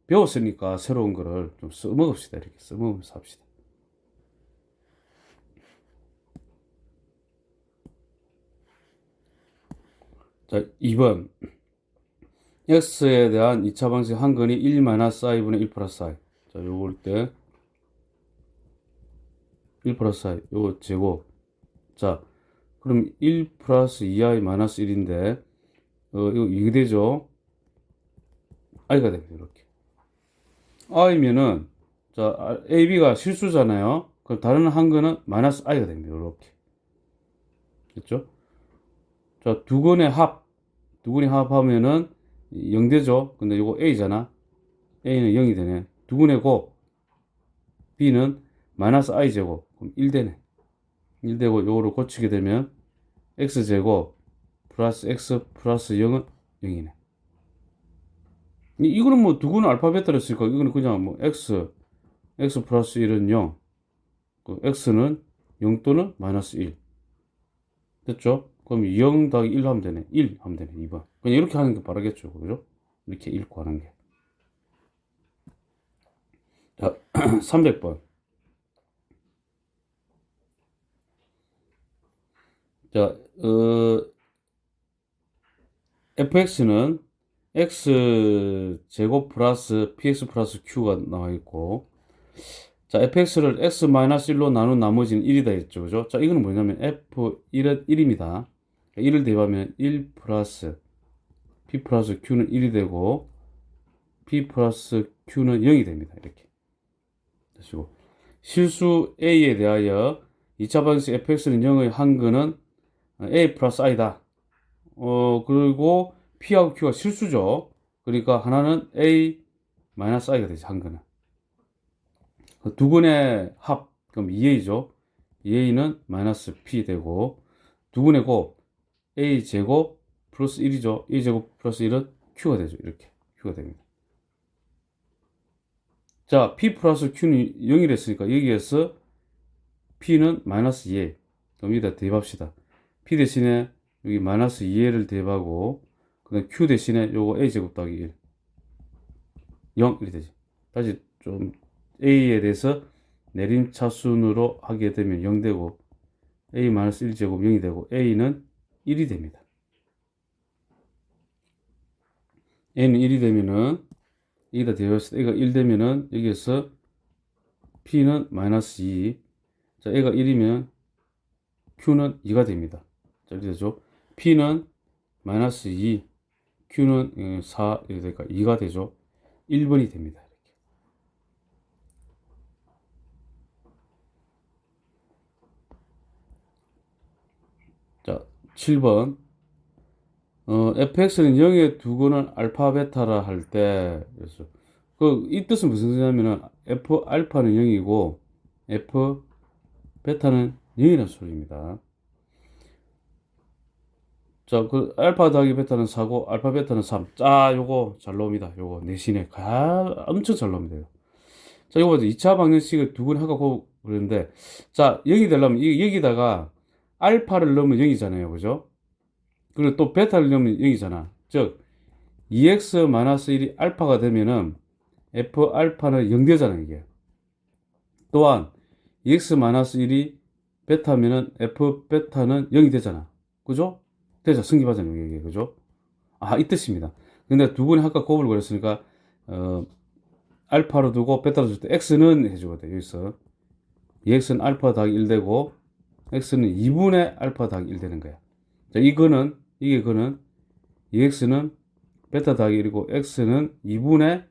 A: 배웠으니까 새로운 거를 좀 써먹읍시다. 이렇게 써먹으면서 합시다. 자, 2번. x에 대한 2차 방식 한근이 1-i분의 1 플러스 i. 자, 요걸 때 1 플러스 i. 요거 제곱. 자, 그럼 1 플러스 2i 마이너스 1인데, 이거 이게 되죠? i가 됩니다. 이렇게. i면은, 자, ab가 실수잖아요. 그럼 다른 한근은 마이너스 i가 됩니다. 이렇게. 됐죠? 자, 두 근의 합하면은 0 되죠? 근데 이거 a잖아. a는 0이 되네. 두 근의 곱, b는 마이너스 i 제곱. 그럼 1 되네. 1 되고 요거를 고치게 되면 x제곱 플러스 x 플러스 0은 0이네. 이거는 뭐 두 근의 알파 베타를 쓰니까 이거는 그냥 뭐 x 플러스 1은 0. 그 x는 0 또는 마이너스 1. 됐죠? 그럼 0 더하기 1 하면 되네. 1 하면 되네. 2번. 그냥 이렇게 하는 게 빠르겠죠. 그죠? 이렇게 읽고 하는 게. 자, 300번. 자, fx는 x제곱 플러스 px 플러스 q가 나와 있고, 자, fx를 x-1로 나눈 나머지는 1이다 했죠. 그죠? 자, 이거는 뭐냐면 f1은 1입니다. 1을 대입하면 1 플러스 p 플러스 q는 1이 되고 p 플러스 q는 0이 됩니다. 이렇게. 다시고 실수 a에 대하여 2차 방식 fx는 0의 한근은 a 플러스 i다. 그리고 p하고 q가 실수죠. 그러니까 하나는 a 마이너스 i가 되죠. 한근은. 두 근의 합, 그럼 2a죠. 2a는 마이너스 p 되고, 두 근의 곱, a 제곱 플러스 1이죠. a 제곱 플러스 1은 q가 되죠. 이렇게. q가 됩니다. 자, p 플러스 q는 0이 됐으니까 여기에서 p는 마이너스 2a. 그럼 여기다 대입합시다. p 대신에 여기 마이너스 2a를 대입하고, 그 다음 q 대신에 요거 a 제곱 더하기 1. 0 이렇게 되지. 다시 좀 a에 대해서 내림차순으로 하게 되면 0 되고 a-1제곱 0이 되고 a는 1이 됩니다. a는 1이 되면은 여기다 대입했을 때 a가 1 되면은 여기에서 p는 마이너스 2. 자, a가 1이면 q는 2가 됩니다. 자, 이렇게 되죠. p는 마이너스 2, q는 4 이렇게 되니까 2가 되죠. 1번이 됩니다. 자, 7번. fx는 0의 두 근을 알파 베타라 할 때, 그래서, 이 뜻은 무슨 뜻이냐면은, f 알파는 0이고, f 베타는 0이라는 소리입니다. 자, 그 알파 더하기 베타는 4고 알파 베타는 3. 자, 요거 잘 나옵니다. 요거 내신에 엄청 잘 나옵니다. 요거. 자, 요거 2차 방정식을 두 번 하고 그러는데, 자, 여기 되려면 여기다가 알파를 넣으면 0이잖아요. 그죠? 그리고 또 베타를 넣으면 0이잖아. 즉 2x-1이 알파가 되면은 f 알파는 0 되잖아요, 이게. 또한 2x-1이 베타면은 f 베타는 0이 되잖아. 그죠? 되죠. 승기하잖아요, 이게. 그죠? 아, 이 뜻입니다. 근데 두 분이 아까 곱을 그렸으니까 알파로 두고 베타로 줄 때 x는 해주거든. 여기서 2x는 알파 더하기 1 되고 x는 2분의 알파 더하기 1 되는 거야. 자, 이게 그는 2x는 베타 더하기 1이고 x는 2분의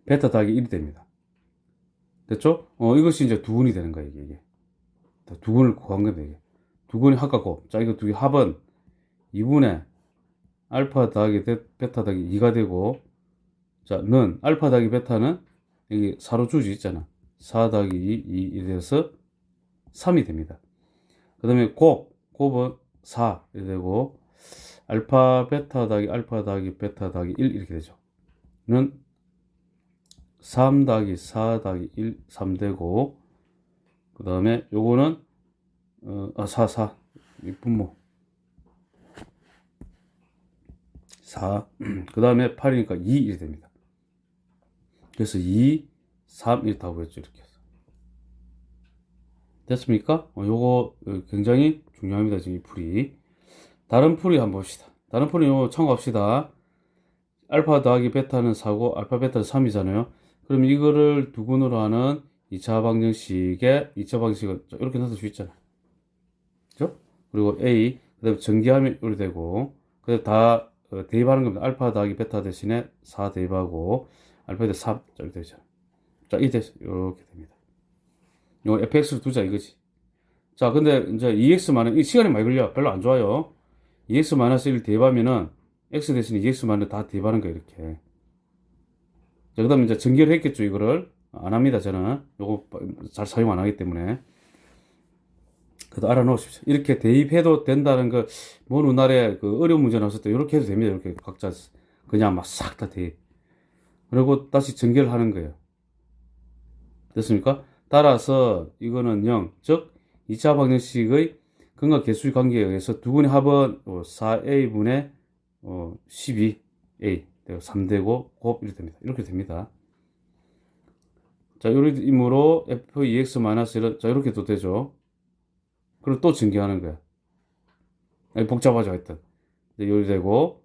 A: 베타 더하기 1이 됩니다. 됐죠? 이것이 이제 두근이 되는 거예요, 이게. 두근을 구한 겁니다, 이게. 두근이 합하고, 자, 이거 두 개 합은 2분의 알파 더하기 베타 더하기 2가 되고, 자, 알파 더하기 베타는 여기 4로 주지 있잖아. 4 더하기 2, 이래 돼서 3이 됩니다. 그 다음에 곱은 4 이렇게 되고, 알파 더하기 베타 더하기 1 이렇게 되죠. 는 3 더하기 4 더하기 1, 3 되고, 그 다음에 요거는 4 분모 4 그 다음에 8이니까 2 이렇게 됩니다. 그래서 2, 3 이렇게 다 구했죠. 이렇게 해서 됐습니까? 요거 굉장히 중요합니다. 지금 이 풀이. 다른 풀이 한번 봅시다. 다른 풀이 요거 참고합시다. 알파 더하기 베타는 4고 알파 베타는 3이잖아요. 그럼 이거를 두근으로 하는 2차 방정식에 2차 방정식을 이렇게 넣을 수 있잖아. 그죠? 그리고 A, 그 다음에 전개하면 이렇게 되고, 그래서 다 대입하는 겁니다. 알파 더하기 베타 대신에 4 대입하고, 알파에 3, 이렇게 되죠. 자, 이렇게 됩니다. 이거 fx를 두자 이거지. 자, 근데 이제 2x 이 시간이 많이 걸려. 별로 안 좋아요. 2x-1 대입하면은, x 대신에 2x 다 대입하는 거예요, 이렇게. 자, 그 다음에 이제 전개를 했겠죠, 이거를. 안 합니다, 저는. 요거 잘 사용 안 하기 때문에. 그래도 알아놓으십시오. 이렇게 대입해도 된다는 거, 먼 훗날에 그 어려운 문제 나왔을 때 이렇게 해도 됩니다. 이렇게 각자 그냥 막 싹 다 대입. 그리고 다시 전개를 하는 거예요. 됐습니까? 따라서 이거는 0, 즉 2차 방정식의 근각 개수의 관계에 의해서 두 분의 합은 4a분의 12a 3되고 곱 이렇게 됩니다. 이렇게 됩니다. 자, 이런 이므로 f2x-1은 자 이렇게 또 되죠. 그리고 또 전개하는 거야. 복잡하죠, 하여튼. 요리 되고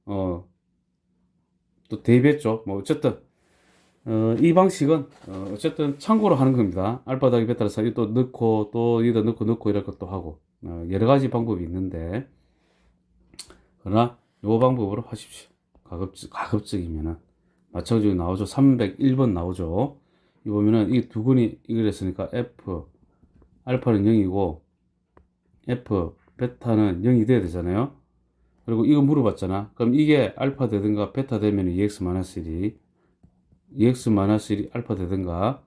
A: 또 대입했죠. 뭐 어쨌든 이 방식은 어쨌든 참고로 하는 겁니다. 알파 더하기 베타를 사이 또 넣고 또 여기다 넣고 이럴 것도 하고 여러 가지 방법이 있는데 그러나 요 방법으로 하십시오. 가급적이면은 마찬가지로 나오죠. 301번 나오죠. 이 보면은 이 두근이 이걸 했으니까 f 알파는 0이고 f 베타는 0이 돼야 되잖아요. 그리고 이거 물어봤잖아. 그럼 이게 알파 되든가 베타 되면 2x-1이 2x-1이 알파 되든가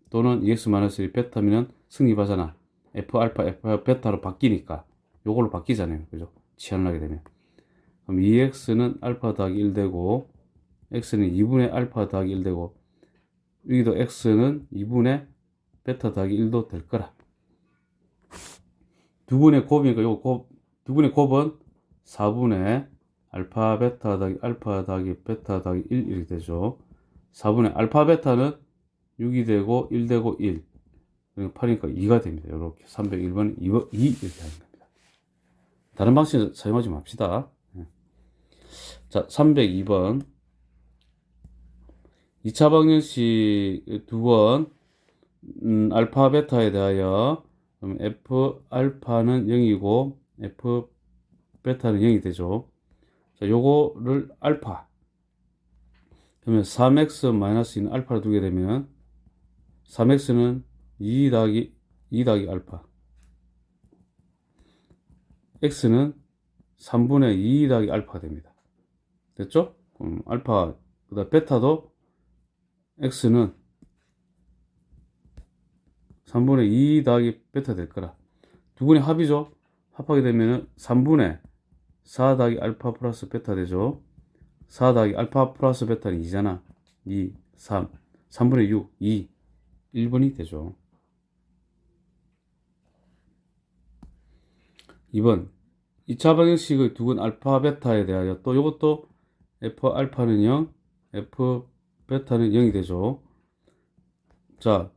A: 또는 2x-1이 베타면 승립하잖아. f 알파 f 베타로 바뀌니까 요걸로 바뀌잖아요. 그죠? 치환을 하게 되면 그럼 2x는 알파 더하기 1 되고 x는 2분의 알파 더하기 1 되고 여기도 x는 2분의 베타 더하기 1도 될 거라. 두 분의 곱이니까 요거 두 분의 곱은 4분의 알파 베타 더하기 알파 더하기 베타 더하기 1 이렇게 되죠. 4분의 알파 베타는 6이 되고 1 되고 1 8이니까 2가 됩니다. 이렇게 301번 2 이렇게 하는 겁니다. 다른 방식 사용하지 맙시다. 자, 302번 2차 방정식 두 번 알파 베타에 대하여 f 알파는 0이고 f 베타는 0이 되죠. 자, 요거를 알파 그러면 3x-2는 알파를 두게 되면 3x는 2 더하기 알파 x는 3분의 2 더하기 알파가 됩니다. 됐죠? 그럼 알파 그다음 베타도 x는 3분의 2 더하기 베타 될 거라. 두 분의 합이죠? 합하게 되면은 3분의 4 더하기 알파 플러스 베타 되죠. 4 더하기 알파 플러스 베타는 2잖아. 2, 3, 3분의 6, 2, 1번이 되죠. 2번 2차 방정식의 두근 알파 베타에 대하여 또 이것도 f 알파는 0, f 베타는 0이 되죠. 자,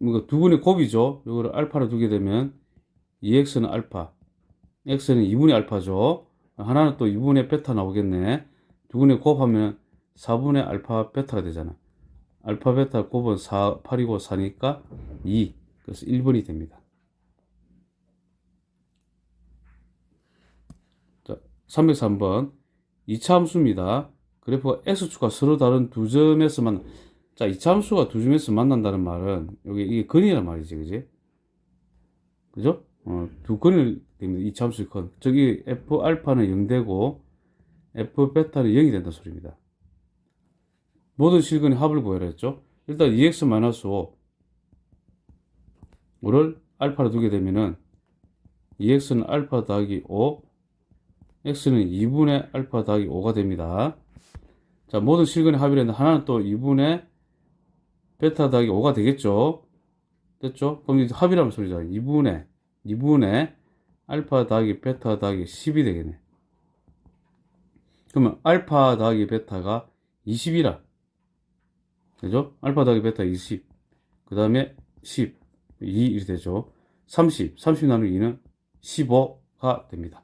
A: 이거 두근의 곱이죠. 이거를 알파로 두게 되면 2x는 알파, x는 2분의 알파죠. 하나는 또 2분의 베타 나오겠네. 두근의 곱하면 4분의 알파 베타가 되잖아. 알파 베타 곱은 4, 8이고 4니까 2. 그래서 1번이 됩니다. 자, 303번. 2차 함수입니다. 그래프가 x축과 서로 다른 두 점에서 자, 2차 함수가 두 점에서 만난다는 말은 여기 이게 근이란 말이지, 그지? 그죠? 두 근을 됩니다. 2차 함수의 근. 저기 f 알파는 0 되고 f 베타는 0이 된다는 소리입니다. 모든 실근의 합을 구하라 했죠. 일단 2x-5를 알파로 두게 되면은 2x는 알파 더하기 5, x는 2분의 알파 더하기 5가 됩니다. 자, 모든 실근의 합이라는데 하나는 또 2분의 베타 더하기 5가 되겠죠. 됐죠? 그럼 이제 합이라는 소리잖아요. 2분의 알파 더하기 베타 더하기 10이 되겠네. 그러면 알파 더하기 베타가 20이라. 그죠? 알파 더하기 베타 20. 그 다음에 10, 2 이렇게 되죠. 30 나누기 2는 15가 됩니다.